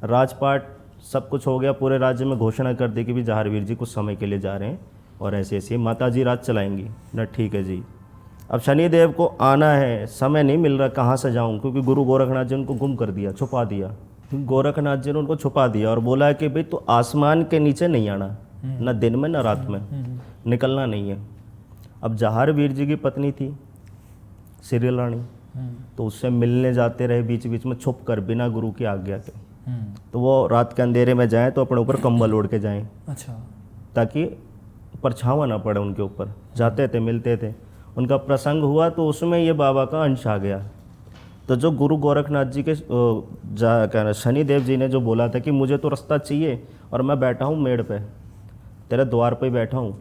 राजपाट सब कुछ हो गया, पूरे राज्य में घोषणा कर दी कि भी जहारवीर जी कुछ समय के लिए जा रहे हैं और ऐसे ऐसे माता जी राज चलाएंगी ना। ठीक है जी। अब शनिदेव को आना है, समय नहीं मिल रहा, कहाँ से जाऊँ, क्योंकि गुरु गोरखनाथ जी उनको गुम कर दिया, छुपा दिया। गोरखनाथ जी ने उनको छुपा दिया और बोला है कि भाई तो आसमान के नीचे नहीं आना, ना दिन में ना रात में, निकलना नहीं है। अब जहारवीर जी की पत्नी थी सीरियल रानी, तो उससे मिलने जाते रहे बीच बीच में छुप कर, बिना गुरु की आज्ञा के। तो वो रात के अंधेरे में जाएं तो अपने ऊपर कंबल ओढ़ के जाएं, अच्छा, ताकि परछावा ना पड़े उनके ऊपर। जाते थे, मिलते थे, उनका प्रसंग हुआ तो उसमें ये बाबा का अंश आ गया। तो जो गुरु गोरखनाथ जी के क्या शनिदेव जी ने जो बोला था कि मुझे तो रास्ता चाहिए और मैं बैठा हूँ मेड़ पे, तेरे द्वार पे बैठा हूँ,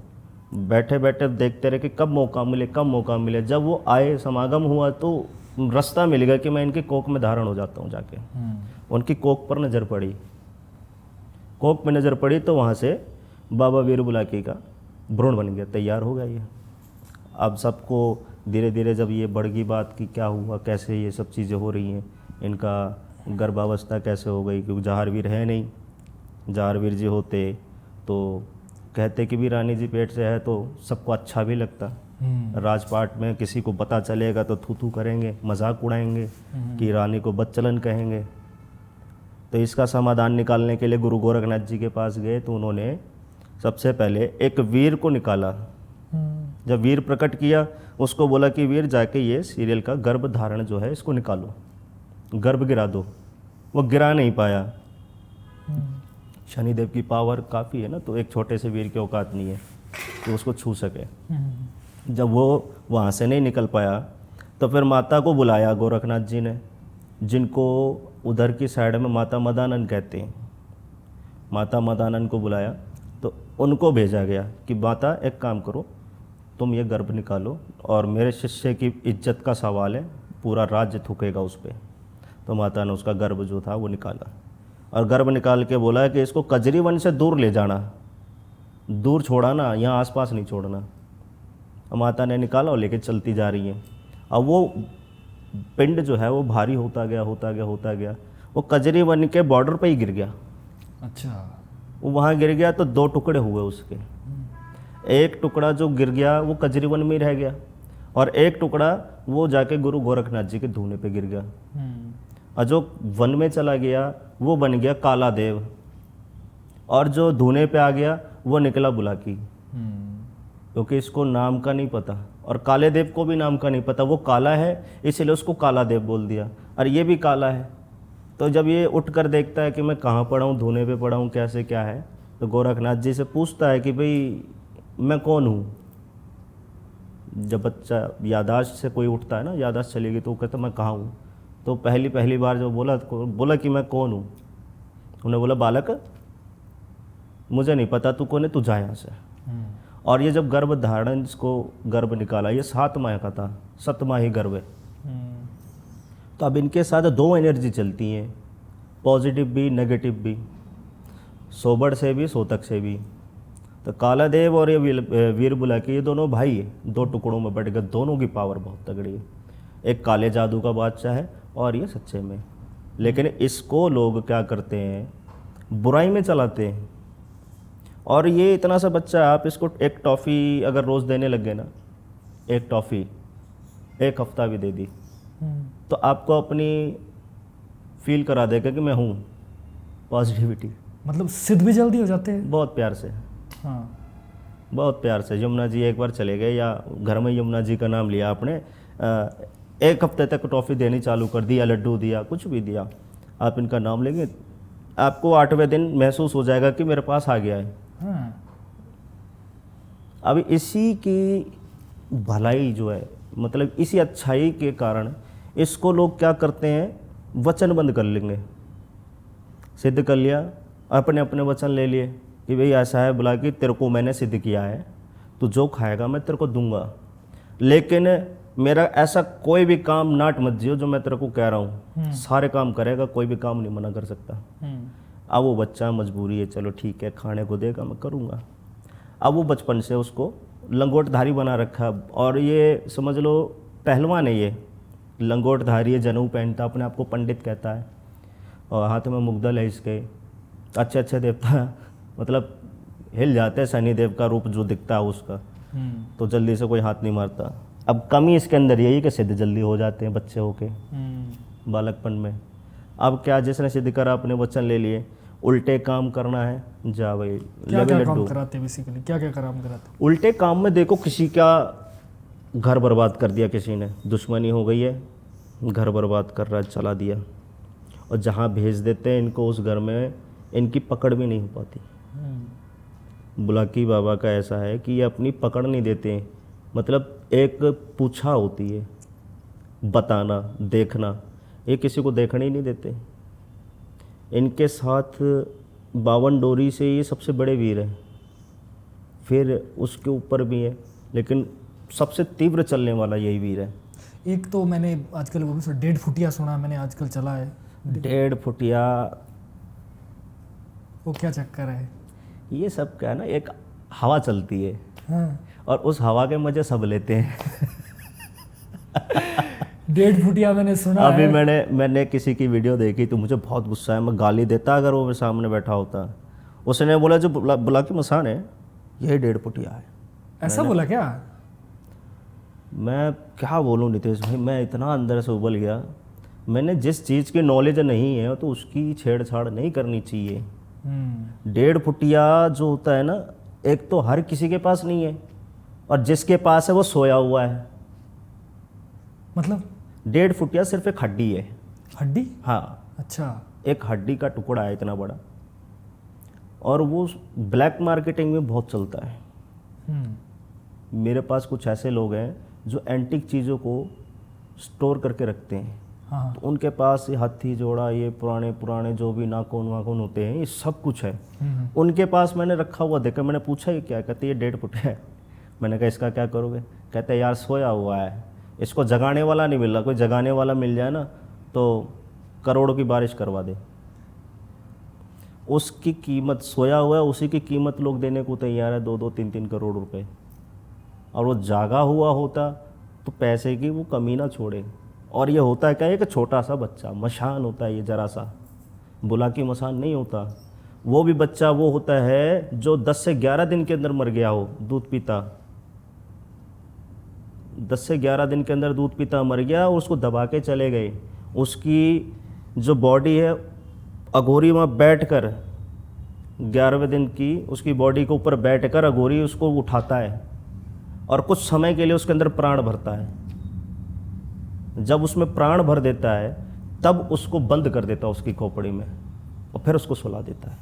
बैठे बैठे देखते रहे कि कब मौका मिले, कब मौका मिले। जब वो आए, समागम हुआ, तो रास्ता मिल गया कि मैं इनकी कोख में धारण हो जाता हूँ जाके। उनकी कोख पर नज़र पड़ी, कोख में नज़र पड़ी तो वहाँ से बाबा वीर बुलाकी का भ्रूण बन गया, तैयार हो गया ये। अब सबको धीरे धीरे जब ये बढ़ गई बात कि क्या हुआ, कैसे ये सब चीज़ें हो रही हैं, इनका गर्भावस्था कैसे हो गई, क्योंकि जहारवीर है नहीं। जहारवीर जी होते तो कहते कि भी रानी जी पेट से है, तो सबको अच्छा भी लगता। राजपाट में किसी को पता चलेगा तो थू थू करेंगे, मजाक उड़ाएंगे कि रानी को बदचलन कहेंगे। तो इसका समाधान निकालने के लिए गुरु गोरखनाथ जी के पास गए, तो उन्होंने सबसे पहले एक वीर को निकाला। जब वीर प्रकट किया, उसको बोला कि वीर जाके ये सीरियल का गर्भ धारण जो है इसको निकालो, गर्भ गिरा दो। वो गिरा नहीं पाया। शनिदेव की पावर काफ़ी है ना, तो एक छोटे से वीर की औकात नहीं है कि उसको छू सके। जब वो वहाँ से नहीं निकल पाया तो फिर माता को बुलाया गोरखनाथ जी ने, जिनको उधर की साइड में माता मदानन कहते हैं। माता मदानन को बुलाया तो उनको भेजा गया कि माता एक काम करो, तुम ये गर्भ निकालो और मेरे शिष्य की इज्जत का सवाल है, पूरा राज्य थूकेगा उस पर। तो माता ने उसका गर्भ जो था वो निकाला और गर्भ निकाल के बोला कि इसको कजरी वन से दूर ले जाना, दूर छोड़ाना, यहाँ आसपास नहीं छोड़ना। और माता ने निकाला और लेके चलती जा रही है। अब वो पिंड जो है वो भारी होता गया होता गया होता गया, वो कजरी वन के बॉर्डर पे ही गिर गया। अच्छा। वो वहाँ गिर गया तो 2 टुकड़े हुए उसके। एक टुकड़ा जो गिर गया वो कजरी वन में ही रह गया और एक टुकड़ा वो जाके गुरु गोरखनाथ जी के धूने पे गिर गया। और जो वन में चला गया वो बन गया काला देव और जो धूने पे आ गया वो निकला बुलाकी, क्योंकि इसको नाम का नहीं पता और काले देव को भी नाम का नहीं पता। वो काला है इसलिए उसको काला देव बोल दिया और ये भी काला है। तो जब ये उठ कर देखता है कि मैं कहाँ पड़ा हूँ, धूने पे पड़ा हूँ, कैसे क्या है, तो गोरखनाथ जी से पूछता है कि भाई मैं कौन हूँ। जब बच्चा यादाश्त से कोई उठता है ना, यादाश्त चलेगी तो वो कहता मैं कहाँ हूँ। तो पहली बार जब बोला कि मैं कौन हूँ, उन्हें बोला बालक मुझे नहीं पता तू कौन है, तू जा यहाँ से। और ये जब गर्भ धारण, इसको गर्भ निकाला, ये 7 माह का था, 7वां ही गर्भ है। तो अब इनके साथ 2 एनर्जी चलती हैं, पॉजिटिव भी नेगेटिव भी, सोबड़ से भी सोतक से भी। तो काला देव और ये वीर बुलाकी, ये दोनों भाई है, 2 टुकड़ों में बढ़ गए। दोनों की पावर बहुत तगड़ी है। एक काले जादू का बादशाह है और ये सच्चे में। लेकिन इसको लोग क्या करते हैं, बुराई में चलाते हैं। और ये इतना सा बच्चा है, आप इसको एक टॉफ़ी अगर रोज़ देने लग गए ना, एक टॉफ़ी 1 हफ्ता भी दे दी तो आपको अपनी फील करा देगा कि मैं हूँ, पॉजिटिविटी। मतलब सिद्ध भी जल्दी हो जाते हैं। बहुत प्यार से, हाँ। बहुत प्यार से। यमुना जी एक बार चले गए या घर में यमुना जी का नाम लिया आपने, 1 हफ्ते तक टॉफ़ी देनी चालू कर दी या लड्डू दिया, कुछ भी दिया, आप इनका नाम लेंगे, आपको 8वें दिन महसूस हो जाएगा कि मेरे पास आ गया है। हाँ। अब इसी की भलाई जो है, मतलब इसी अच्छाई के कारण इसको लोग क्या करते हैं, वचनबंद कर लेंगे। सिद्ध कर लिया, अपने अपने वचन ले लिए कि भाई ऐसा है बुला कि तेरे को मैंने सिद्ध किया है, तू जो खाएगा मैं तेरे को दूंगा, लेकिन मेरा ऐसा कोई भी काम नाट मत जियो जो मैं तेरे को कह रहा हूँ, सारे काम करेगा, कोई भी काम नहीं मना कर सकता। अब वो बच्चा मजबूरी है, चलो ठीक है खाने को देगा मैं करूँगा। अब वो बचपन से उसको लंगोटधारी बना रखा और ये समझ लो पहलवान है, ये लंगोटधारी है, जनेऊ पहनता, अपने आप को पंडित कहता है और हाथ में मुग्दल है इसके। अच्छे अच्छे देवता मतलब हिल जाते हैं, शनि देव का रूप जो दिखता है उसका, तो जल्दी से कोई हाथ नहीं मारता। अब कमी इसके अंदर यही कि सिद्ध जल्दी हो जाते हैं बच्चे होके बालकपन में। अब क्या, जिसने सिद्ध करा अपने वचन ले लिए, उल्टे काम करना है, जा भाई क्या क्या काम कराते हैं बेसिकली, क्या क्या काम कराते हैं? उल्टे काम में देखो, किसी का घर बर्बाद कर दिया, किसी ने दुश्मनी हो गई है, घर बर्बाद कर रहा है, चला दिया, और जहाँ भेज देते हैं इनको उस घर में इनकी पकड़ भी नहीं हो पाती। बुलाकी बाबा का ऐसा है कि ये अपनी पकड़ नहीं देते हैं, मतलब एक पूछा होती है, बताना देखना, ये किसी को देखने ही नहीं देते। इनके साथ 52 डोरी से ये सबसे बड़े वीर हैं, फिर उसके ऊपर भी है, लेकिन सबसे तीव्र चलने वाला यही वीर है। एक तो मैंने आजकल वो भी 1.5 फुटिया सुना मैंने, आजकल चला है 1.5 फुटिया, वो क्या चक्कर है? ये सब क्या है ना, एक हवा चलती है हाँ। और उस हवा के मजे सब लेते हैं। 1.5 फुटिया मैंने सुना अभी है। मैंने किसी की वीडियो देखी तो मुझे बहुत गुस्सा है, मैं गाली देता अगर वो मेरे सामने बैठा होता। उसने बोला जो बुलाकी मसान है यही 1.5 फुटिया है। ऐसा बोला क्या? मैं क्या बोलूँ नितेश भाई, मैं इतना अंदर से उबल गया। मैंने जिस चीज़ की नॉलेज नहीं है तो उसकी छेड़छाड़ नहीं करनी चाहिए। 1.5 फुटिया जो होता है ना, एक तो हर किसी के पास नहीं है और जिसके पास है वो सोया हुआ है। मतलब 1.5 फुटिया सिर्फ एक हड्डी है। हड्डी? हाँ, अच्छा। एक हड्डी का टुकड़ा है इतना बड़ा, और वो ब्लैक मार्केटिंग में बहुत चलता है। मेरे पास कुछ ऐसे लोग हैं जो एंटीक चीज़ों को स्टोर करके रखते हैं। हाँ। तो उनके पास ये हाथी जोड़ा, ये पुराने पुराने जो भी नाखून वाखून होते हैं, ये सब कुछ है उनके पास। मैंने रखा हुआ देखा, मैंने पूछा ये क्या, कहते ये 1.5 फुटिया है। मैंने कहा इसका क्या करोगे? कहते यार सोया हुआ है, इसको जगाने वाला नहीं मिल रहा, कोई जगाने वाला मिल जाए ना तो करोड़ों की बारिश करवा दे। उसकी कीमत, सोया हुआ है उसी की कीमत लोग देने को तैयार है, 2-2, 3-3 करोड़ रुपए। और वो जागा हुआ होता तो पैसे की वो कमी ना छोड़े। और ये होता है क्या, एक छोटा सा बच्चा मशान होता है, ये जरा सा बुला की मशान नहीं होता। वो भी बच्चा वो होता है जो 10 से 11 दिन के अंदर मर गया हो, दूध पीता 10 से 11 दिन के अंदर दूध पीता मर गया और उसको दबा के चले गए। उसकी जो बॉडी है अघोरी वहाँ बैठ कर 11वें दिन की उसकी बॉडी के ऊपर बैठ कर अघोरी उसको उठाता है और कुछ समय के लिए उसके अंदर प्राण भरता है। जब उसमें प्राण भर देता है तब उसको बंद कर देता है उसकी खोपड़ी में और फिर उसको सुला देता है।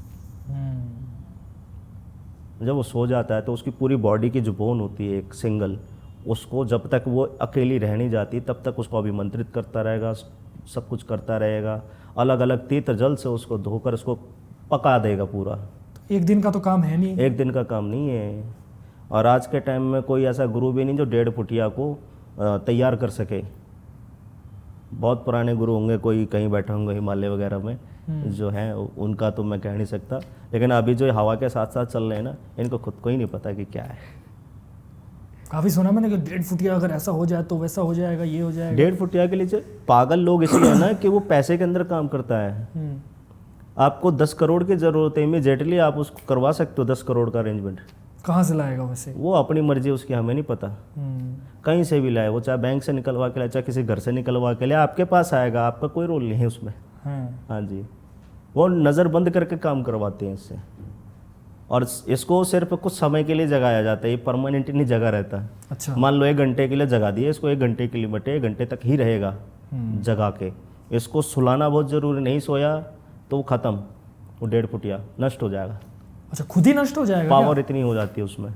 जब वो सो जाता है तो उसकी पूरी बॉडी की जो बोन होती है एक सिंगल, उसको जब तक वो अकेली रह नहीं जाती तब तक उसको अभिमंत्रित करता रहेगा, सब कुछ करता रहेगा। अलग अलग तीर्थ जल से उसको धोकर उसको पका देगा पूरा। एक दिन का तो काम है नहीं। एक दिन का काम नहीं है। और आज के टाइम में कोई ऐसा गुरु भी नहीं जो 1.5 फुटिया को तैयार कर सके। बहुत पुराने गुरु होंगे, कोई कहीं बैठे होंगे हिमालय वगैरह में जो हैं, उनका तो मैं कह नहीं सकता। लेकिन अभी जो हवा के साथ साथ चल रहे हैं ना, इनको खुद को ही नहीं पता कि क्या है। काफ़ी सुना मैंने कि 1.5 फुटिया अगर ऐसा हो जाए तो वैसा हो जाएगा, ये हो जाएगा। 1.5 फुटिया के लिए पागल लोग इसलिए है ना कि वो पैसे के अंदर काम करता है। आपको 10 करोड़ की ज़रूरत है, इमीडिएटली आप उसको करवा सकते हो 10 करोड़ का अरेंजमेंट। कहाँ से लाएगा वैसे? वो अपनी मर्जी, उसकी हमें नहीं पता। कहीं से भी लाए, वो चाहे बैंक से निकलवा के लाए, चाहे किसी घर से निकलवा के लाए, आपके पास आएगा, आपका कोई रोल नहीं है उसमें। हाँ जी, वो नज़र बंद करके काम करवाते हैं इससे। और इसको सिर्फ कुछ समय के लिए जगाया जाता है, ये परमानेंट नहीं जगा रहता है। अच्छा। मान लो 1 घंटे के लिए जगा दिए इसको, 1 घंटे के लिए बटे 1 घंटे तक ही रहेगा जगा के। इसको सुलाना बहुत ज़रूरी, नहीं सोया तो वो ख़त्म, वो 1.5 फुटिया नष्ट हो जाएगा। अच्छा, खुद ही नष्ट हो जाएगा? पावर इतनी हो जाती है उसमें।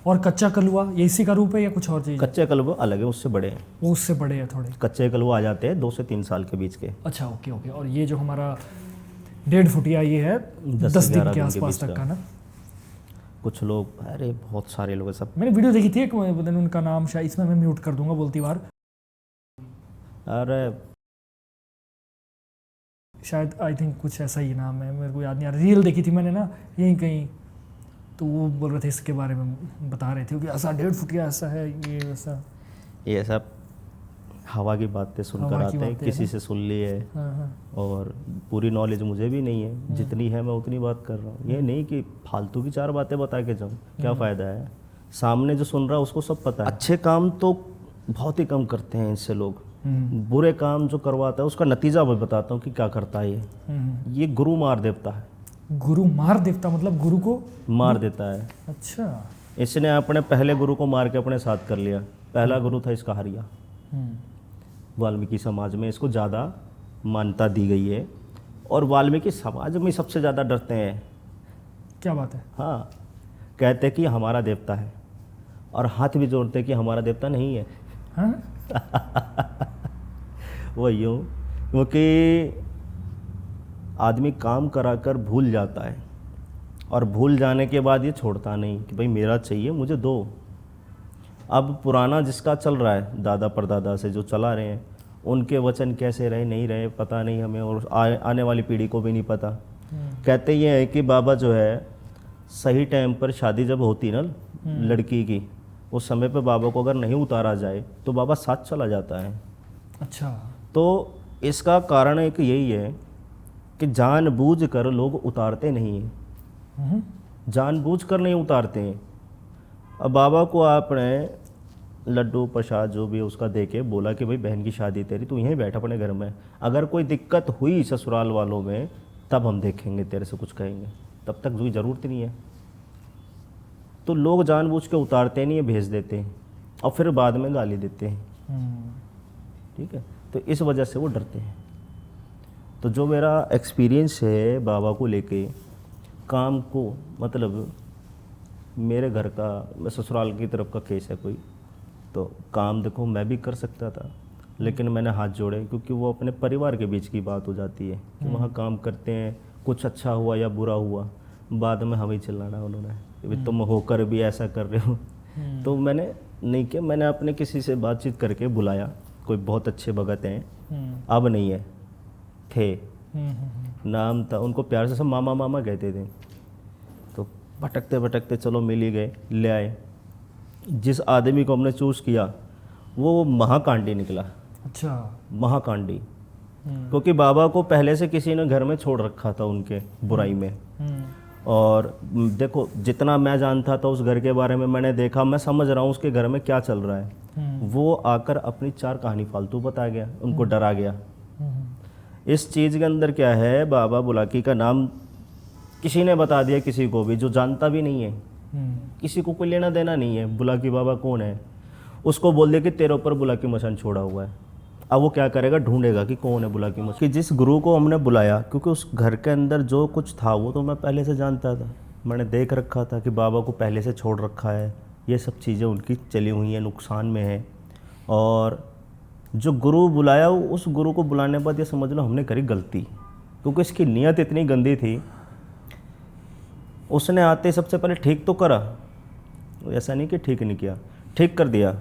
और कच्चा कलवा ये इसी का रूप है या कुछ और चीज़? कच्चे कलवा अलग है, उससे बड़े हैं। वो उससे बड़े हैं थोड़े। कच्चे कलवा आ जाते हैं 2 से 3 साल के बीच के। अच्छा, ओके ओके। और ये जो हमारा 1.5 फुटिया ये है 10 दिन के आसपास तक का ना? कुछ लोग, अरे बहुत सारे लोग सब। मैंने वीडियो देखी थी एक, उनका नाम शायद, इसमें मैं म्यूट कर दूंगा बोलती बार, अरे शायद आई थिंक कुछ ऐसा ही नाम है, मेरे को याद नहीं आ रहा। रील देखी थी मैंने ना यहीं कहीं, तो वो बोल रहे थे इसके बारे में, बता रहे थे कि ऐसा 1.5 फुटिया ऐसा है, ये वैसा। ये सब हवा की बातें सुनकर आते हैं, किसी से सुन ली है। और पूरी नॉलेज मुझे भी नहीं है, जितनी है मैं उतनी बात कर रहा हूँ। ये नहीं कि फालतू की 4 बातें बता के जाऊँ, क्या फ़ायदा है। सामने जो सुन रहा है उसको सब पता है। अच्छे काम तो बहुत ही कम करते हैं इनसे लोग, बुरे काम जो करवाता है उसका नतीजा मैं बताता हूँ कि क्या करता है ये गुरु मार देवता है। गुरु मार देवता मतलब गुरु को मार देता है। अच्छा। इसने अपने पहले गुरु को मार के अपने साथ कर लिया। पहला गुरु था इसका हरिया। वाल्मीकि समाज में इसको ज़्यादा मान्यता दी गई है और वाल्मीकि समाज में सबसे ज़्यादा डरते हैं। क्या बात है? हाँ, कहते कि हमारा देवता है और हाथ भी जोड़ते कि हमारा देवता नहीं है। हाँ? वो यूँ, क्योंकि आदमी काम कराकर भूल जाता है और भूल जाने के बाद ये छोड़ता नहीं कि भाई मेरा चाहिए, मुझे दो। अब पुराना जिसका चल रहा है, दादा परदादा से जो चला रहे हैं, उनके वचन कैसे रहे नहीं रहे पता नहीं हमें, और आने वाली पीढ़ी को भी नहीं पता। कहते ये है कि बाबा जो है सही टाइम पर शादी जब होती ना लड़की की, उस समय पे बाबा को अगर नहीं उतारा जाए तो बाबा साथ चला जाता है। अच्छा। तो इसका कारण एक यही है कि जानबूझकर लोग उतारते नहीं हैं, जानबूझकर नहीं उतारते हैं। अब बाबा को आपने लड्डू प्रसाद जो भी उसका दे के बोला कि भाई बहन की शादी तेरी, तू यहीं बैठ अपने घर में, अगर कोई दिक्कत हुई ससुराल वालों में तब हम देखेंगे, तेरे से कुछ कहेंगे, तब तक कोई ज़रूरत नहीं है। तो लोग जानबूझ के उतारते नहीं है, भेज देते हैं और फिर बाद में गाली देते हैं। ठीक है, तो इस वजह से वो डरते हैं। तो जो मेरा एक्सपीरियंस है बाबा को लेके काम को, मतलब मेरे घर का, मैं ससुराल की तरफ का केस है कोई, तो काम देखो मैं भी कर सकता था लेकिन मैंने हाथ जोड़े, क्योंकि वो अपने परिवार के बीच की बात हो जाती है कि वहाँ काम करते हैं, कुछ अच्छा हुआ या बुरा हुआ बाद में हमें चिल्लाना उन्होंने कि तुम होकर भी ऐसा कर रहे हो। तो मैंने नहीं किया, मैंने अपने किसी से बातचीत करके बुलाया, कोई बहुत अच्छे भगत हैं, अब नहीं है, थे, नाम था उनको, प्यार से सब मामा मामा कहते थे। तो भटकते भटकते चलो मिल ही गए, ले आए। जिस आदमी को हमने चूज़ किया वो महाकांडी निकला। अच्छा। महाकांडी, क्योंकि बाबा को पहले से किसी ने घर में छोड़ रखा था उनके बुराई में। और देखो जितना मैं जानता था उस घर के बारे में, मैंने देखा, मैं समझ रहा हूँ उसके घर में क्या चल रहा है। वो आकर अपनी 4 कहानी फालतू बता गया, उनको डरा गया। इस चीज़ के अंदर क्या है, बाबा बुलाकी का नाम किसी ने बता दिया, किसी को भी जो जानता भी नहीं है, किसी को कोई लेना देना नहीं है बुलाकी बाबा कौन है, उसको बोल दिया कि तेरे ऊपर बुलाकी मशान छोड़ा हुआ है। अब वो क्या करेगा, ढूंढेगा कि कौन है बुलाकी मशान। कि जिस गुरु को हमने बुलाया, क्योंकि उस घर के अंदर जो कुछ था वो तो मैं पहले से जानता था, मैंने देख रखा था कि बाबा को पहले से छोड़ रखा है, ये सब चीज़ें उनकी चली हुई हैं, नुकसान में है। और जो गुरु बुलाया, उस गुरु को बुलाने के बाद ये समझ लो हमने करी गलती, क्योंकि इसकी नीयत इतनी गंदी थी। उसने आते सबसे पहले ठीक तो करा, ऐसा नहीं कि ठीक नहीं किया, ठीक कर दिया।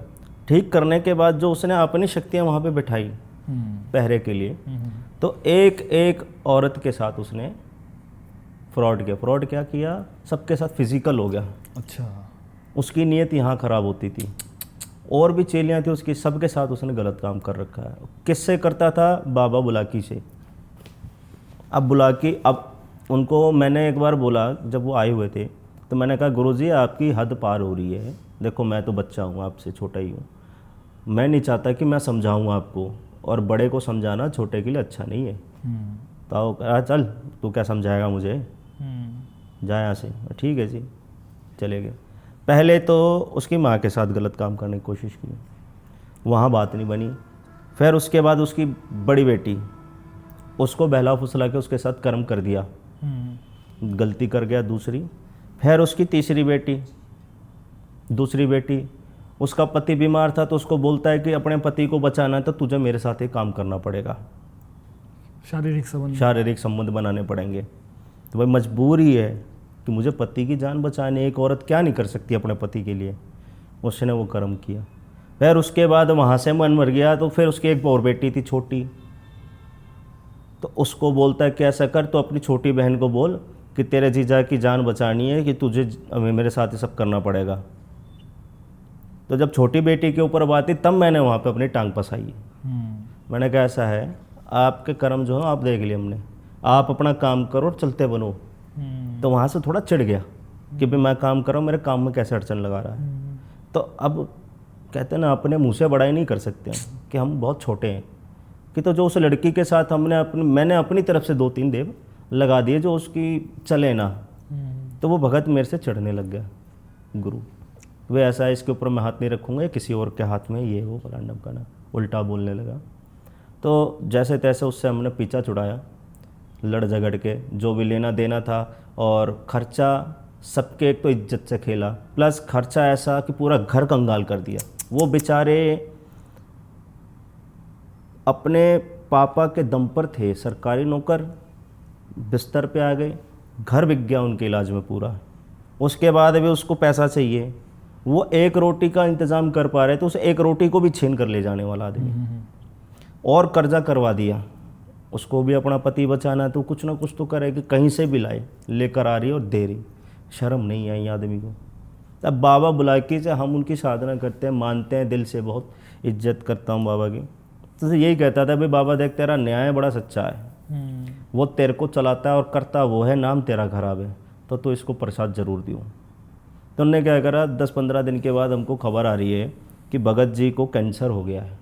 ठीक करने के बाद जो उसने अपनी शक्तियाँ वहाँ पे बिठाई पहरे के लिए, तो एक एक औरत के साथ उसने फ्रॉड किया। फ्रॉड क्या किया, सबके साथ फिजिकल हो गया। अच्छा। उसकी नीयत यहाँ ख़राब होती थी, और भी चेलियाँ थी उसकी, सबके साथ उसने गलत काम कर रखा है। किससे करता था, बाबा बुलाकी से। अब बुलाकी, अब उनको मैंने एक बार बोला, जब वो आए हुए थे, तो मैंने कहा गुरुजी आपकी हद पार हो रही है, देखो मैं तो बच्चा हूँ, आपसे छोटा ही हूँ, मैं नहीं चाहता कि मैं समझाऊँ आपको, और बड़े को समझाना छोटे के लिए अच्छा नहीं है। तो कहा चल तू क्या समझाएगा मुझे, जा यहाँ से। ठीक है जी, चले गए। पहले तो उसकी माँ के साथ गलत काम करने की कोशिश की, वहाँ बात नहीं बनी। फिर उसके बाद उसकी बड़ी बेटी, उसको बहला फुसला के उसके साथ कर्म कर दिया, गलती कर गया दूसरी। फिर उसकी तीसरी बेटी, दूसरी बेटी, उसका पति बीमार था तो उसको बोलता है कि अपने पति को बचाना है तो तुझे मेरे साथ ही काम करना पड़ेगा, शारीरिक संबंध बनाने पड़ेंगे। तो भाई मजबूरी है कि मुझे पति की जान बचानी, एक औरत क्या नहीं कर सकती अपने पति के लिए। उसने वो कर्म किया। फिर उसके बाद वहाँ से मन मर गया, तो फिर उसकी एक और बेटी थी छोटी, तो उसको बोलता है कि ऐसा कर, तो अपनी छोटी बहन को बोल कि तेरे जीजा की जान बचानी है, कि तुझे मेरे साथ ही सब करना पड़ेगा। तो जब छोटी बेटी के ऊपर बात थी, तब मैंने वहाँ पे अपनी टांग फंसाई। मैंने कहा ऐसा है, आपके कर्म जो है आप देख लिए हमने, आप अपना काम करो और चलते बनो। तो वहाँ से थोड़ा चिढ़ गया कि भाई मैं काम कर रहा हूँ, मेरे काम में कैसे अड़चन लगा रहा है। तो अब कहते हैं ना, अपने मुँह से बड़ाई नहीं कर सकते हम कि हम बहुत छोटे हैं। कि तो जो उस लड़की के साथ मैंने अपनी तरफ से 2-3 देव लगा दिए जो उसकी चले ना, तो वो भगत मेरे से चढ़ने लग गया। गुरु वे ऐसा है, इसके ऊपर मैं हाथ नहीं रखूँगा, किसी और के हाथ में, ये वो फलाना ढमकाना, उल्टा बोलने लगा। तो जैसे तैसे उससे हमने पीछा छुड़ाया, लड़ झगड़ के जो भी लेना देना था, और खर्चा सबके, एक तो इज्जत से खेला, प्लस खर्चा ऐसा कि पूरा घर कंगाल कर दिया। वो बेचारे अपने पापा के दम पर थे, सरकारी नौकर, बिस्तर पे आ गए, घर बिक गया उनके इलाज में पूरा। उसके बाद भी उसको पैसा चाहिए, वो एक रोटी का इंतज़ाम कर पा रहे थे, उसे एक रोटी को भी छीन कर ले जाने वाला आदमी, और कर्जा करवा दिया। उसको भी अपना पति बचाना है तो कुछ ना कुछ तो करे कि कहीं से भी लाए, लेकर आ रही और दे रही। शर्म नहीं आई आदमी को। तब बाबा बुलाकी से हम उनकी साधना करते हैं, मानते हैं दिल से, बहुत इज्जत करता हूँ बाबा की। तो यही कहता था भाई बाबा देख तेरा न्याय बड़ा सच्चा है, वो तेरे को चलाता है और करता वो है, नाम तेरा खराब है, तो तू इसको प्रसाद जरूर दियो। तो उन्होंने क्या करा, 10-15 दिन के बाद हमको खबर आ रही है कि भगत जी को कैंसर हो गया है।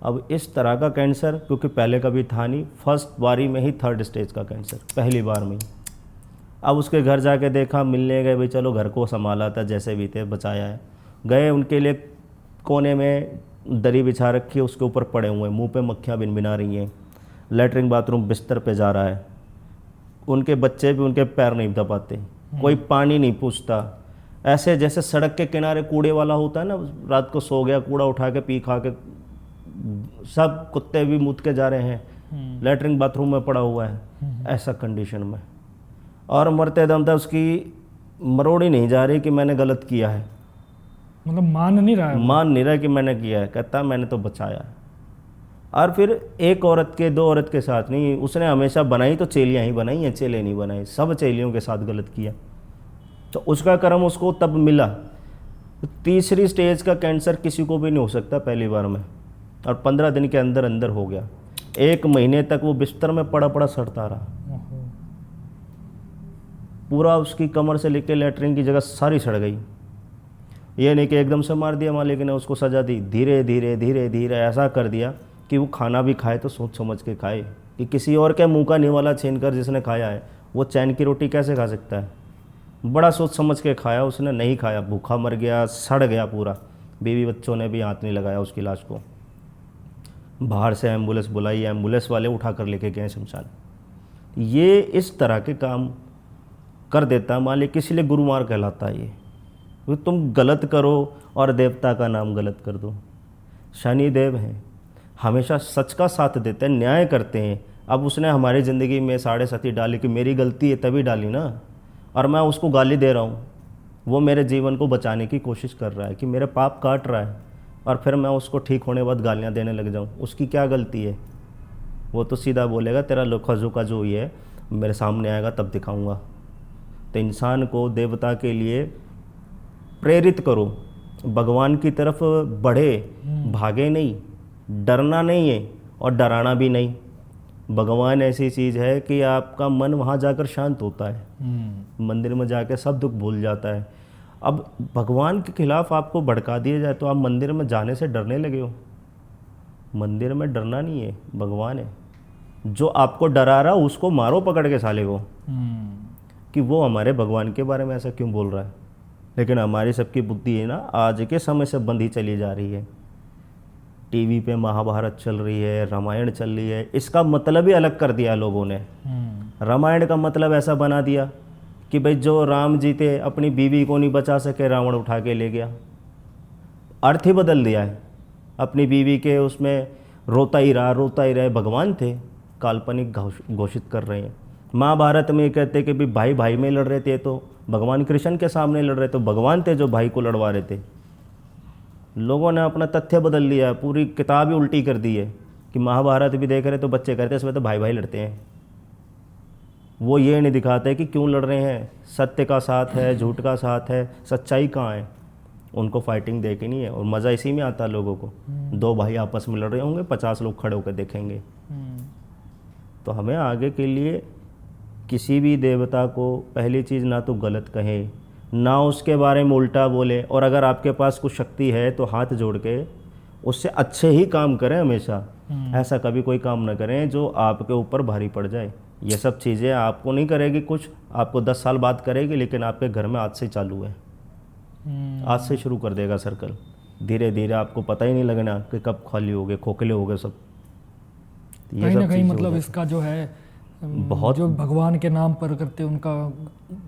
अब इस तरह का कैंसर, क्योंकि पहले कभी था नहीं, फर्स्ट बारी में ही 3rd स्टेज का कैंसर, पहली बार में ही। अब उसके घर जाके देखा, मिलने गए, भाई चलो घर को संभाला था, जैसे भी थे बचाया है। गए, उनके लिए कोने में दरी बिछा रखी है, उसके ऊपर पड़े हुए हैं, मुंह पे मक्खियाँ भिनभिना रही हैं, लेटरिन बाथरूम बिस्तर पे जा रहा है। उनके बच्चे भी उनके पैर नहीं दबाते, कोई पानी नहीं पूछता, ऐसे जैसे सड़क के किनारे कूड़े वाला होता है ना, रात को सो गया, कूड़ा उठा के पी खा के, सब कुत्ते भी मुत के जा रहे हैं, लेटरिन बाथरूम में पड़ा हुआ है, ऐसा कंडीशन में। और मरते दम तक उसकी मरोड़ ही नहीं जा रही कि मैंने गलत किया है, मतलब मान नहीं रहा है वो। मान नहीं रहा कि मैंने किया है, कहता मैंने तो बचाया है। और फिर एक औरत के, दो औरत के साथ नहीं, उसने हमेशा बनाई तो चेलियाँ ही बनाई हैं, चेले नहीं बनाए, सब चेलियों के साथ गलत किया, तो उसका कर्म उसको तब मिला। तीसरी स्टेज का कैंसर किसी को भी नहीं हो सकता पहली बार में, और 15 दिन के अंदर अंदर हो गया। 1 महीने तक वो बिस्तर में पड़ा पड़ा सड़ता रहा, ओहो। पूरा उसकी कमर से लेकर लेटरिन की जगह सारी सड़ गई। ये नहीं कि एकदम से मार दिया मालिक ने, उसको सजा दी, धीरे धीरे धीरे धीरे ऐसा कर दिया कि वो खाना भी खाए तो सोच समझ के खाए, कि किसी और के मुंह का निवाला छीन कर जिसने खाया है वो चैन की रोटी कैसे खा सकता है। बड़ा सोच समझ के खाया, उसने नहीं खाया, भूखा मर गया, सड़ गया पूरा। बीवी बच्चों ने भी हाथ नहीं लगाया उसकी लाश को। बाहर से एम्बुलेंस बुलाई, एम्बुलेंस वाले उठा कर लेके गए शमशान। ये इस तरह के काम कर देता है मालिक, इसलिए गुरुमार कहलाता है ये। तो तुम गलत करो और देवता का नाम गलत कर दो। शनि देव हैं, हमेशा सच का साथ देते हैं, न्याय करते हैं। अब उसने हमारी ज़िंदगी में 7.5 डाली कि मेरी गलती है तभी डाली ना, और मैं उसको गाली दे रहा हूँ। वो मेरे जीवन को बचाने की कोशिश कर रहा है कि मेरे पाप काट रहा है, और फिर मैं उसको ठीक होने के बाद गालियाँ देने लग जाऊँ। उसकी क्या गलती है? वो तो सीधा बोलेगा तेरा लोखा झोंका जो ही है मेरे सामने आएगा तब दिखाऊंगा। तो इंसान को देवता के लिए प्रेरित करो, भगवान की तरफ बढ़े, भागे नहीं, डरना नहीं है और डराना भी नहीं। भगवान ऐसी चीज़ है कि आपका मन वहाँ जाकर शांत होता है, मंदिर में जाकर सब दुख भूल जाता है। अब भगवान के खिलाफ आपको भड़का दिया जाए तो आप मंदिर में जाने से डरने लगे हो। मंदिर में डरना नहीं है, भगवान है जो आपको डरा रहा, उसको मारो पकड़ के साले को, कि वो हमारे भगवान के बारे में ऐसा क्यों बोल रहा है। लेकिन हमारी सबकी बुद्धि है ना, आज के समय से बंधी चली जा रही है। टीवी पे महाभारत चल रही है, रामायण चल रही है, इसका मतलब ही अलग कर दिया लोगों ने। रामायण का मतलब ऐसा बना दिया कि भाई जो राम जी थे अपनी बीवी को नहीं बचा सके, रावण उठा के ले गया। अर्थ ही बदल दिया है। अपनी बीवी के उसमें रोता ही रहा, भगवान थे, काल्पनिक घोषित कर रहे हैं। महाभारत में ये कहते कि भाई भाई में लड़ रहे थे तो भगवान कृष्ण के सामने लड़ रहे, तो भगवान थे जो भाई को लड़वा रहे थे। लोगों ने अपना तथ्य बदल लिया, पूरी किताब ही उल्टी कर दी है कि महाभारत भी देख रहे तो बच्चे कहते हैं इसमें तो भाई भाई लड़ते हैं। वो ये नहीं दिखाते कि क्यों लड़ रहे हैं, सत्य का साथ है, झूठ का साथ है, सच्चाई कहाँ है। उनको फाइटिंग देखे नहीं है, और मज़ा इसी में आता है लोगों को। 2 भाई आपस में लड़ रहे होंगे, 50 लोग खड़े होकर देखेंगे। तो हमें आगे के लिए किसी भी देवता को पहली चीज़ ना तो गलत कहे, ना उसके बारे में उल्टा बोले, और अगर आपके पास कुछ शक्ति है तो हाथ जोड़ के उससे अच्छे ही काम करें हमेशा। ऐसा कभी कोई काम ना करें जो आपके ऊपर भारी पड़ जाए। ये सब चीज़ें आपको नहीं करेगी कुछ, आपको 10 साल बाद करेगी, लेकिन आपके घर में आज से चालू है। आज से शुरू कर देगा सर्कल, धीरे धीरे आपको पता ही नहीं लगना कि कब खाली हो गए, खोखले हो गए सब। कहीं ना कहीं मतलब इसका जो है बहुत जो भगवान के नाम पर करते उनका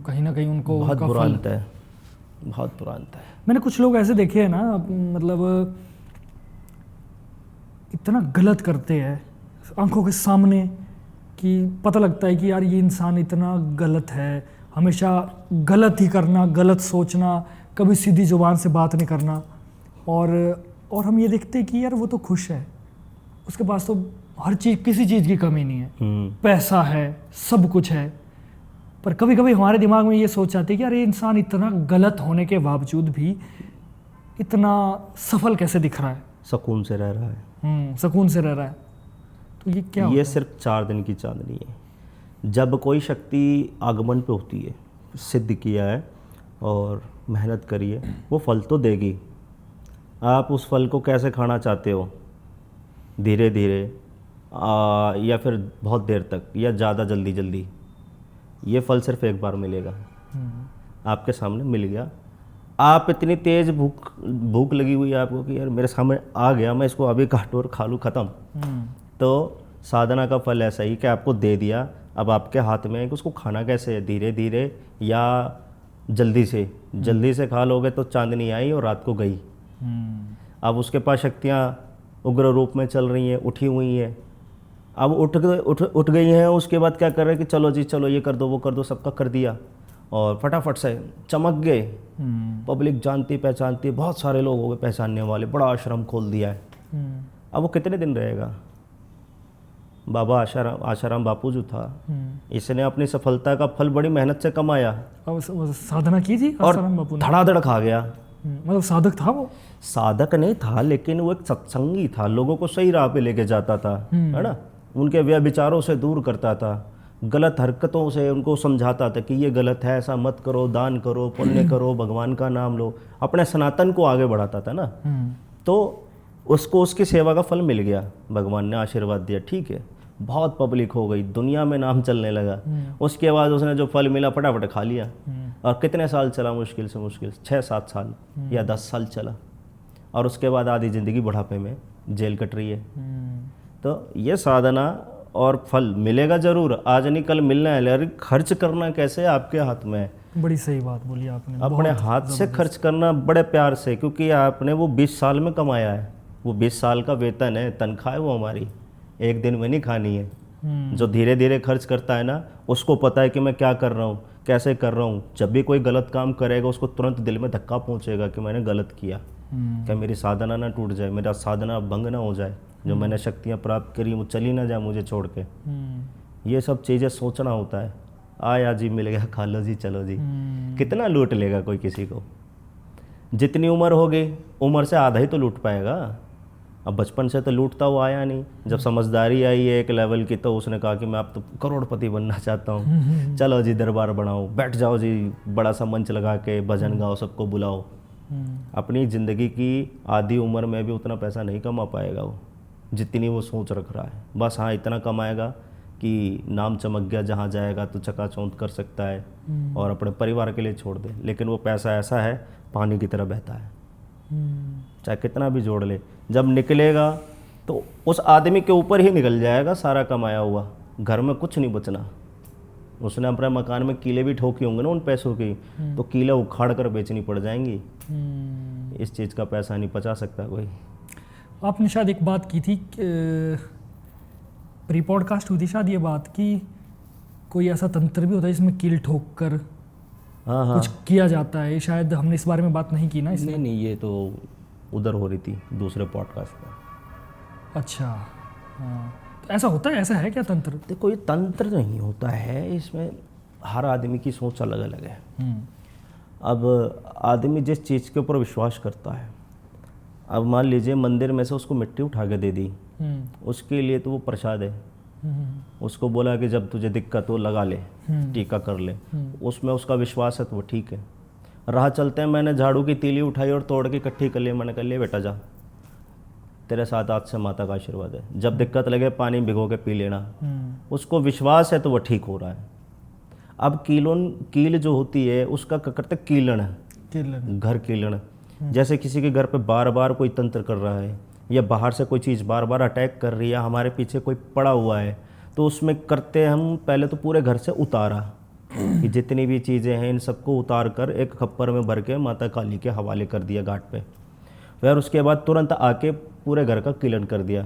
कहीं ना कहीं उनको बहुत उनका बुरा फल। अंत है, बहुत बुरा अंत है। मैंने कुछ लोग ऐसे देखे हैं ना, मतलब इतना गलत करते हैं आंखों के सामने कि पता लगता है कि यार ये इंसान इतना गलत है। हमेशा गलत ही करना, गलत सोचना, कभी सीधी जुबान से बात नहीं करना। और हम ये देखते हैं कि यार वो तो खुश है, उसके पास तो हर चीज़, किसी चीज़ की कमी नहीं है, पैसा है, सब कुछ है। पर कभी कभी हमारे दिमाग में ये सोच आती है कि यार ये इंसान इतना गलत होने के बावजूद भी इतना सफल कैसे दिख रहा है, सुकून से रह रहा है। सुकून से रह रहा है। तो ये क्या ये होता है? सिर्फ 4 दिन की चांदनी है। जब कोई शक्ति आगमन पे होती है, सिद्ध किया है और मेहनत करी है, वो फल तो देगी। आप उस फल को कैसे खाना चाहते हो, धीरे धीरे या फिर बहुत देर तक, या ज़्यादा जल्दी जल्दी, ये फल सिर्फ एक बार मिलेगा। आपके सामने मिल गया, आप इतनी तेज़ भूख लगी हुई है आपको कि यार मेरे सामने आ गया, मैं इसको अभी काटूँ और खा लूँ, ख़त्म। तो साधना का फल ऐसा ही कि आपको दे दिया, अब आपके हाथ में है कि उसको खाना कैसे है, धीरे धीरे या जल्दी से। जल्दी से खा लोगे तो चांदनी आई और रात को गई। अब उसके पास शक्तियाँ उग्र रूप में चल रही हैं, उठी हुई हैं, अब उठ गई हैं, उसके बाद क्या कर रहे हैं कि चलो जी चलो ये कर दो वो कर दो, सबका कर दिया और फटाफट से चमक गए। पब्लिक जानती पहचानती, बहुत सारे लोग हो गए पहचानने वाले, बड़ा आश्रम खोल दिया है। अब वो कितने दिन रहेगा? बाबा आशाराम बापू जो था, इसने अपनी सफलता का फल बड़ी मेहनत से कमाया अब वो साधना की थी और आसाराम बापू ने? धड़ाधड़ खा गया। मतलब साधक था वो? साधक नहीं था, लेकिन वो एक सत्संगी था, लोगों को सही राह पे लेके जाता था, है ना। उनके व्यभिचारों से दूर करता था, गलत हरकतों से उनको समझाता था कि ये गलत है, ऐसा मत करो, दान करो, पुण्य करो, भगवान का नाम लो, अपने सनातन को आगे बढ़ाता था ना। तो उसको उसकी सेवा का फल मिल गया, भगवान ने आशीर्वाद दिया, ठीक है। बहुत पब्लिक हो गई, दुनिया में नाम चलने लगा। उसके बाद उसने जो फल मिला फटाफट खा लिया। और कितने साल चला? मुश्किल से मुश्किल 6-7 साल या 10 साल चला। और उसके बाद आधी ज़िंदगी बुढ़ापे में जेल कट रही है। तो ये साधना और फल मिलेगा ज़रूर, आज नहीं कल मिलना है, लेकिन खर्च करना कैसे आपके हाथ में है। बड़ी सही बात बोली आपने। अपने हाथ से खर्च करना बड़े प्यार से, क्योंकि आपने वो 20 साल में कमाया है, वो 20 साल का वेतन है, तनख्वाह है वो हमारी, एक दिन में नहीं खानी है। जो धीरे धीरे खर्च करता है ना, उसको पता है कि मैं क्या कर रहा हूँ, कैसे कर रहा हूँ। जब भी कोई गलत काम करेगा उसको तुरंत दिल में धक्का पहुँचेगा कि मैंने गलत किया, क्या मेरी साधना ना टूट जाए, मेरा साधना भंग ना हो जाए, जो मैंने शक्तियाँ प्राप्त करी वो चली ना जाए मुझे छोड़ के। ये सब चीज़ें सोचना होता है। आया जी मिल गया, खा लो जी, चलो जी। कितना लूट लेगा कोई किसी को? जितनी उम्र होगी उम्र से आधा ही तो लूट पाएगा। अब बचपन से तो लूटता हुआ आया नहीं, जब समझदारी आई है एक लेवल की तो उसने कहा कि मैं अब तो करोड़पति बनना चाहता हूँ। चलो जी दरबार बनाओ, बैठ जाओ जी, बड़ा सा मंच लगा के भजन गाओ, सबको बुलाओ। अपनी ज़िंदगी की आधी उम्र में भी उतना पैसा नहीं कमा पाएगा वो, जितनी वो सोच रख रहा है। बस हाँ इतना कमाएगा कि नाम चमक गया, जहाँ जाएगा तो चकाचौंध कर सकता है और अपने परिवार के लिए छोड़ दे। लेकिन वो पैसा ऐसा है, पानी की तरह बहता है, चाहे कितना भी जोड़ ले, जब निकलेगा तो उस आदमी के ऊपर ही निकल जाएगा सारा कमाया हुआ, घर में कुछ नहीं बचना। उसने अपने मकान में कीले भी ठोकी होंगे ना उन पैसों की, तो कीले उखाड़ कर बेचनी पड़ जाएंगी। इस चीज़ का पैसा नहीं बचा सकता कोई। आपने शायद एक बात की थी, प्री पॉडकास्ट हुई थी शायद ये बात, कि कोई ऐसा तंत्र भी होता है जिसमें कील ठोक कर हाँ कुछ किया जाता है। शायद हमने इस बारे में बात नहीं की ना इसमें? नहीं, ये तो उधर हो रही थी दूसरे पॉडकास्ट में। अच्छा हाँ, तो ऐसा होता है, ऐसा है क्या तंत्र? देखो ये तंत्र नहीं होता है, इसमें हर आदमी की सोच अलग अलग है। अब आदमी जिस चीज़ के ऊपर विश्वास करता है, अब मान लीजिए मंदिर में से उसको मिट्टी उठा के दे दी, उसके लिए तो वो प्रसाद है। उसको बोला कि जब तुझे दिक्कत हो लगा ले, टीका कर ले, उसमें उसका विश्वास है तो वो ठीक है। राह चलते हैं मैंने झाड़ू की तीली उठाई और तोड़ के इकट्ठी कर ली, मैंने कहा ले बेटा जा, तेरे साथ आज से माता का आशीर्वाद है, जब दिक्कत लगे पानी भिगो के पी लेना। उसको विश्वास है तो वो ठीक हो रहा है। अब कील जो होती है उसका क्या करते, कीलन है, घर कीलन। जैसे किसी के घर पे बार बार कोई तंत्र कर रहा है या बाहर से कोई चीज़ बार बार अटैक कर रही है, हमारे पीछे कोई पड़ा हुआ है, तो उसमें करते हम पहले तो पूरे घर से उतारा कि जितनी भी चीज़ें हैं इन सबको उतार कर एक खप्पर में भर के माता काली के हवाले कर दिया घाट पे। फिर उसके बाद तुरंत आके पूरे घर का कीलन कर दिया।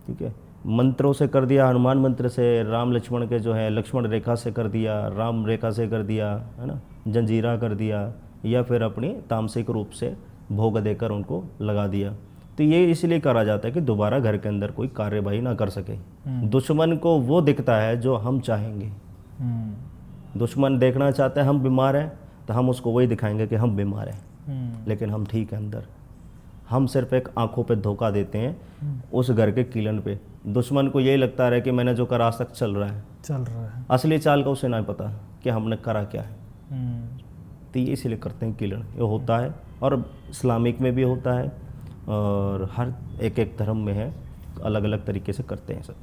ठीक है, मंत्रों से कर दिया, हनुमान मंत्र से, राम लक्ष्मण के जो है लक्ष्मण रेखा से कर दिया, राम रेखा से कर दिया, है ना, जंजीरा कर दिया, या फिर अपनी तामसिक रूप से भोग देकर उनको लगा दिया। तो ये इसलिए करा जाता है कि दोबारा घर के अंदर कोई कार्यवाही ना कर सके। दुश्मन को वो दिखता है जो हम चाहेंगे। दुश्मन देखना चाहता है हम बीमार हैं तो हम उसको वही दिखाएंगे कि हम बीमार हैं, लेकिन हम ठीक हैं अंदर। हम सिर्फ एक आंखों पे धोखा देते हैं उस घर के कीलन पे। दुश्मन को यही लगता है कि मैंने जो करा आज तक चल रहा है, असली चाल का उसे नहीं पता कि हमने करा क्या है। तो ये इसलिए करते हैं कीलन, ये होता है और इस्लामिक में भी होता है और हर एक धर्म में है, अलग अलग तरीके से करते हैं सब।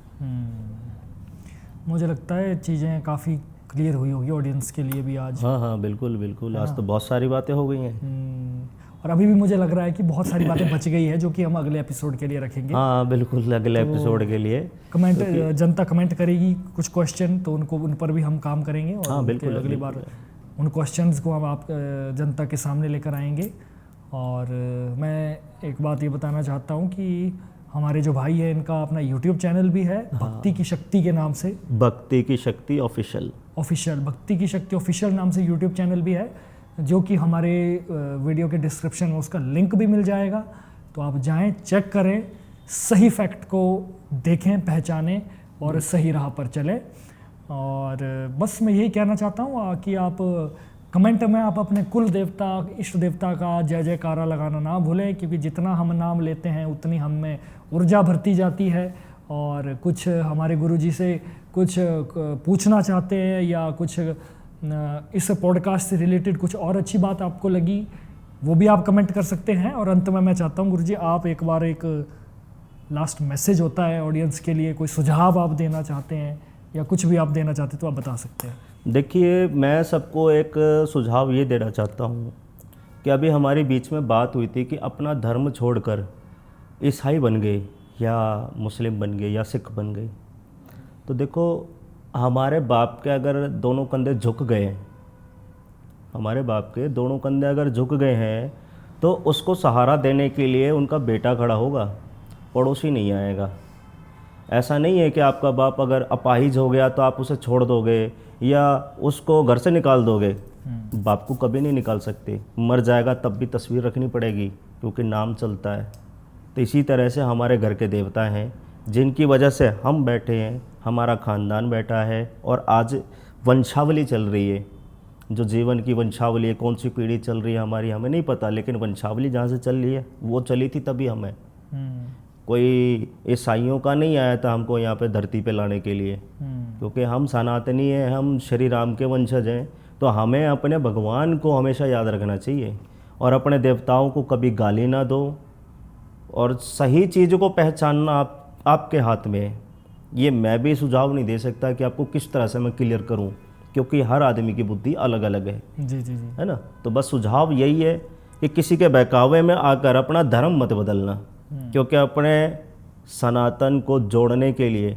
मुझे लगता है चीज़ें काफ़ी क्लियर हुई होगी ऑडियंस के लिए भी आज। हाँ बिल्कुल बिल्कुल, आज तो बहुत सारी बातें हो गई हैं। और अभी भी मुझे लग रहा है कि बहुत सारी बातें बच गई है जो कि हम अगले एपिसोड के लिए रखेंगे। हाँ बिल्कुल, अगले एपिसोड के लिए कमेंट जनता कमेंट करेगी कुछ क्वेश्चन, तो उन पर भी हम काम करेंगे और हाँ बिल्कुल अगली बार उन क्वेश्चंस को हम आप जनता के सामने लेकर आएंगे। और मैं एक बात ये बताना चाहता हूँ कि हमारे जो भाई है इनका अपना यूट्यूब चैनल भी है, भक्ति की शक्ति के नाम से। भक्ति की शक्ति ऑफिशियल भक्ति की शक्ति ऑफिशियल नाम से यूट्यूब चैनल भी है, जो कि हमारे वीडियो के डिस्क्रिप्शन में उसका लिंक भी मिल जाएगा। तो आप जाएं, चेक करें, सही फैक्ट को देखें, पहचानें और सही राह पर चलें। और बस मैं यही कहना चाहता हूँ कि आप कमेंट में आप अपने कुल देवता, इष्ट देवता का जय जयकारा लगाना ना भूलें, क्योंकि जितना हम नाम लेते हैं उतनी हम में ऊर्जा भरती जाती है। और कुछ हमारे गुरुजी से कुछ पूछना चाहते हैं या कुछ इस पॉडकास्ट से रिलेटेड कुछ और अच्छी बात आपको लगी, वो भी आप कमेंट कर सकते हैं। और अंत में मैं चाहता हूँ गुरुजी आप एक बार एक लास्ट मैसेज होता है ऑडियंस के लिए, कोई सुझाव आप देना चाहते हैं या कुछ भी आप देना चाहते हैं तो आप बता सकते हैं। देखिए, मैं सबको एक सुझाव ये देना चाहता हूँ कि अभी हमारे बीच में बात हुई थी कि अपना धर्म छोड़कर ईसाई बन गए या मुस्लिम बन गए या सिख बन गए। तो देखो, हमारे बाप के अगर दोनों कंधे झुक गए, हमारे बाप के दोनों कंधे अगर झुक गए हैं तो उसको सहारा देने के लिए उनका बेटा खड़ा होगा, पड़ोसी नहीं आएगा। ऐसा नहीं है कि आपका बाप अगर अपाहिज हो गया तो आप उसे छोड़ दोगे या उसको घर से निकाल दोगे। बाप को कभी नहीं निकाल सकते, मर जाएगा तब भी तस्वीर रखनी पड़ेगी, क्योंकि नाम चलता है। तो इसी तरह से हमारे घर के देवता हैं, जिनकी वजह से हम बैठे हैं, हमारा ख़ानदान बैठा है और आज वंशावली चल रही है। जो जीवन की वंशावली है, कौन सी पीढ़ी चल रही है हमारी, हमें नहीं पता, लेकिन वंशावली जहाँ से चल रही है वो चली थी तभी हमें। कोई ईसाइयों का नहीं आया था हमको यहाँ पे धरती पे लाने के लिए, क्योंकि हम सनातनी हैं, हम श्री राम के वंशज हैं। तो हमें अपने भगवान को हमेशा याद रखना चाहिए और अपने देवताओं को कभी गाली ना दो, और सही चीज़ को पहचानना आपके हाथ में है। ये मैं भी सुझाव नहीं दे सकता कि आपको किस तरह से मैं क्लियर करूं, क्योंकि हर आदमी की बुद्धि अलग अलग है। जी जी जी, है ना। तो बस सुझाव यही है कि किसी के बहकावे में आकर अपना धर्म मत बदलना, क्योंकि अपने सनातन को जोड़ने के लिए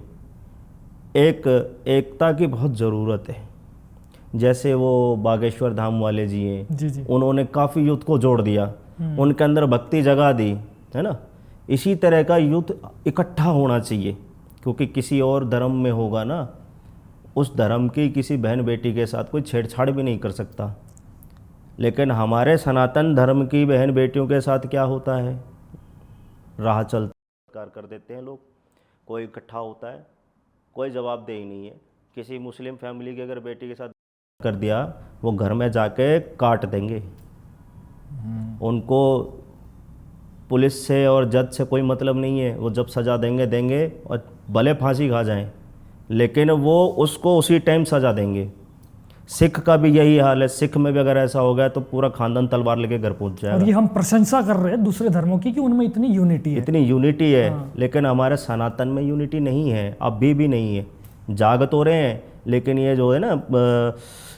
एकता की बहुत ज़रूरत है। जैसे वो बागेश्वर धाम वाले जी हैं, जी जी, उन्होंने काफ़ी यूथ को जोड़ दिया, उनके अंदर भक्ति जगा दी, है ना। इसी तरह का यूथ इकट्ठा होना चाहिए, क्योंकि किसी और धर्म में होगा ना, उस धर्म की किसी बहन बेटी के साथ कोई छेड़छाड़ भी नहीं कर सकता। लेकिन हमारे सनातन धर्म की बहन बेटियों के साथ क्या होता है, राह चलता कर देते हैं लोग। कोई इकट्ठा होता है, कोई जवाब दे ही नहीं है। किसी मुस्लिम फैमिली की अगर बेटी के साथ कर दिया, वो घर में जाके काट देंगे। उनको पुलिस से और जज से कोई मतलब नहीं है, वो जब सज़ा देंगे और भले फांसी खा जाएं, लेकिन वो उसको उसी टाइम सज़ा देंगे। सिख का भी यही हाल है, सिख में भी अगर ऐसा हो गया तो पूरा खानदान तलवार लेके घर पहुंच जाएगा। और ये हम प्रशंसा कर रहे हैं दूसरे धर्मों की कि उनमें इतनी यूनिटी है, इतनी यूनिटी है। लेकिन हमारे सनातन में यूनिटी नहीं है, अभी भी नहीं है। जाग तो रहे हैं, लेकिन ये जो है ना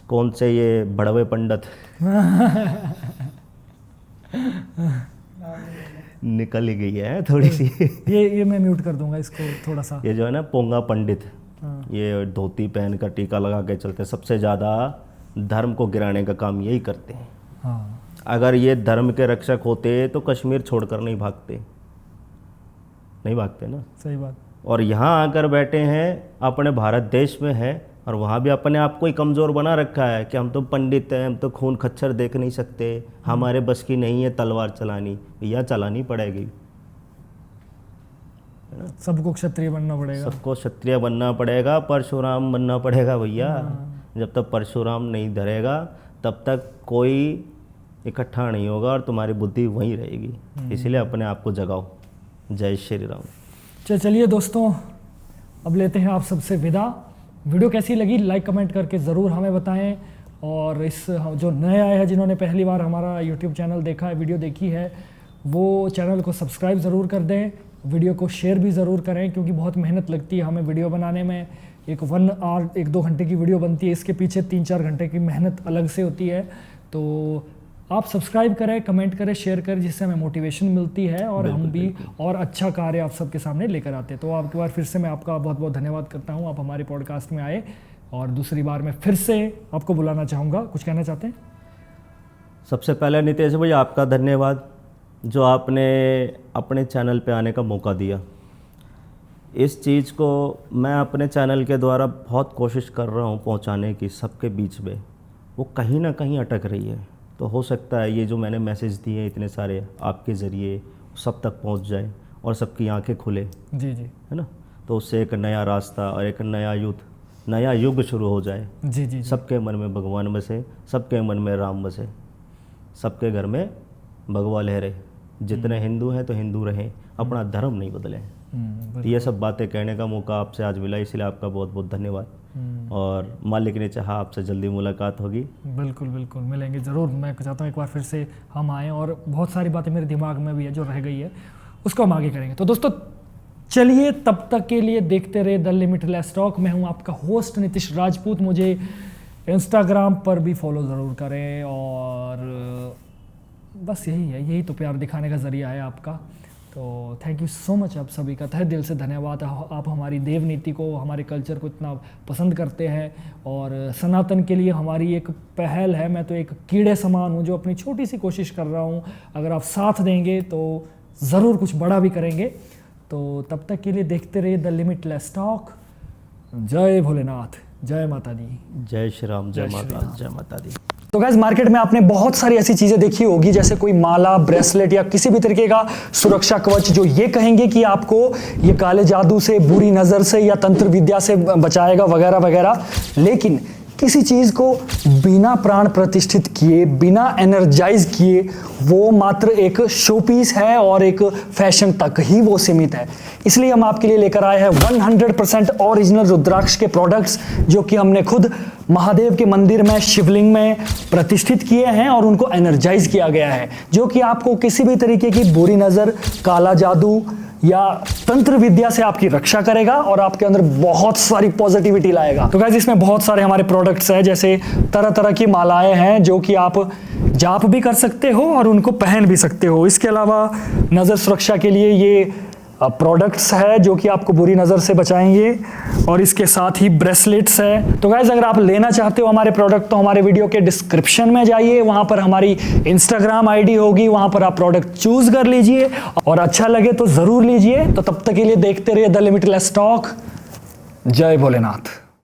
कौन से ये बड़वे पंडित निकल ही गई है थोड़ी सी ये मैं म्यूट कर दूंगा इसको थोड़ा सा। ये जो है ना पोंगा पंडित, ये धोती पहन कर टीका लगा के चलते, सबसे ज़्यादा धर्म को गिराने का काम यही करते हैं। हाँ, अगर ये धर्म के रक्षक होते तो कश्मीर छोड़कर नहीं भागते ना। सही बात। और यहाँ आकर बैठे हैं, अपने भारत देश में है, और वहाँ भी अपने आप को ही कमज़ोर बना रखा है कि हम तो पंडित हैं, हम तो खून खच्चर देख नहीं सकते, हमारे बस की नहीं है तलवार चलानी। भैया चलानी पड़ेगी, सबको क्षत्रिय बनना पड़ेगा, सबको क्षत्रिय बनना पड़ेगा, परशुराम बनना पड़ेगा भैया। जब तक परशुराम नहीं धरेगा तब तक कोई इकट्ठा नहीं होगा और तुम्हारी बुद्धि वहीं रहेगी। इसलिए अपने आप को जगाओ। जय श्री राम। चलिए दोस्तों, अब लेते हैं आप सबसे विदा। वीडियो कैसी लगी लाइक कमेंट करके ज़रूर हमें बताएं, और इस जो नए आए हैं जिन्होंने पहली बार हमारा यूट्यूब चैनल देखा है, वीडियो देखी है, वो चैनल को सब्सक्राइब ज़रूर कर दें, वीडियो को शेयर भी ज़रूर करें, क्योंकि बहुत मेहनत लगती है हमें वीडियो बनाने में। एक 1 आवर 1-2 घंटे की वीडियो बनती है, इसके पीछे 3-4 घंटे की मेहनत अलग से होती है। तो आप सब्सक्राइब करें, कमेंट करें, शेयर करें, जिससे हमें मोटिवेशन मिलती है और हम भी और अच्छा कार्य आप सबके सामने लेकर आते हैं। तो आपके बार फिर से मैं आपका बहुत बहुत धन्यवाद करता हूँ, आप हमारे पॉडकास्ट में आए, और दूसरी बार मैं फिर से आपको बुलाना चाहूँगा। कुछ कहना चाहते हैं? सबसे पहले नितेश भाई आपका धन्यवाद जो आपने अपने चैनल पे आने का मौका दिया। इस चीज़ को मैं अपने चैनल के द्वारा बहुत कोशिश कर रहा हूँ पहुँचाने की सबके बीच में, वो कहीं ना कहीं अटक रही है। तो हो सकता है ये जो मैंने मैसेज दिए इतने सारे आपके ज़रिए सब तक पहुँच जाए और सबकी आंखें खुले, जी जी, है ना। तो उससे एक नया रास्ता और एक नया युग शुरू हो जाए। जी जी, सबके मन में भगवान बसे, सबके मन में राम बसे, सबके घर में भगवा लहरे। जितने हिंदू हैं तो हिंदू रहें, अपना धर्म नहीं बदलें। तो ये सब बातें कहने का मौका आपसे आज मिला, इसलिए आपका बहुत बहुत धन्यवाद। और मालिक ने चाहा आपसे जल्दी मुलाकात होगी। बिल्कुल बिल्कुल मिलेंगे ज़रूर। मैं चाहता हूँ एक बार फिर से हम आएँ, और बहुत सारी बातें मेरे दिमाग में भी है जो रह गई है, उसको हम आगे करेंगे। तो दोस्तों चलिए, तब तक के लिए देखते रहे द लिमिटलेस टॉक। मैं हूँ आपका होस्ट नितिश राजपूत। मुझे इंस्टाग्राम पर भी फॉलो ज़रूर करें, और बस यही है, यही तो प्यार दिखाने का ज़रिया है आपका। तो थैंक यू सो मच आप सभी का तहे दिल से धन्यवाद। आप हमारी देव नीति को, हमारे कल्चर को इतना पसंद करते हैं, और सनातन के लिए हमारी एक पहल है। मैं तो एक कीड़े समान हूँ जो अपनी छोटी सी कोशिश कर रहा हूँ। अगर आप साथ देंगे तो ज़रूर कुछ बड़ा भी करेंगे। तो तब तक के लिए देखते रहिए द लिमिटलेस टॉक। जय भोलेनाथ, जय माता दी, जय श्री राम, जय माता दी। तो गाइस, मार्केट में आपने बहुत सारी ऐसी चीजें देखी होगी, जैसे कोई माला, ब्रेसलेट या किसी भी तरीके का सुरक्षा कवच जो ये कहेंगे कि आपको ये काले जादू से, बुरी नजर से या तंत्र विद्या से बचाएगा वगैरह वगैरह। लेकिन किसी चीज को बिना प्राण प्रतिष्ठित किए, बिना एनर्जाइज किए, वो मात्र एक शो पीस है और एक फैशन तक ही वो सीमित है। इसलिए हम आपके लिए लेकर आए हैं 100% ओरिजिनल रुद्राक्ष के प्रोडक्ट्स, जो कि हमने खुद महादेव के मंदिर में, शिवलिंग में प्रतिष्ठित किए हैं और उनको एनर्जाइज किया गया है, जो कि आपको किसी भी तरीके की बुरी नज़र, काला जादू या तंत्र विद्या से आपकी रक्षा करेगा और आपके अंदर बहुत सारी पॉजिटिविटी लाएगा। तो गाइस, इसमें बहुत सारे हमारे प्रोडक्ट्स हैं, जैसे तरह तरह की मालाएं हैं जो कि आप जाप भी कर सकते हो और उनको पहन भी सकते हो। इसके अलावा नज़र सुरक्षा के लिए ये प्रोडक्ट्स है जो कि आपको बुरी नज़र से बचाएंगे, और इसके साथ ही ब्रेसलेट्स है। तो गाइस, अगर आप लेना चाहते हो हमारे प्रोडक्ट तो हमारे वीडियो के डिस्क्रिप्शन में जाइए, वहां पर हमारी इंस्टाग्राम आईडी होगी, वहां पर आप प्रोडक्ट चूज कर लीजिए और अच्छा लगे तो ज़रूर लीजिए। तो तब तक के लिए देखते रहिए द लिमिटलेस टॉक। जय भोलेनाथ।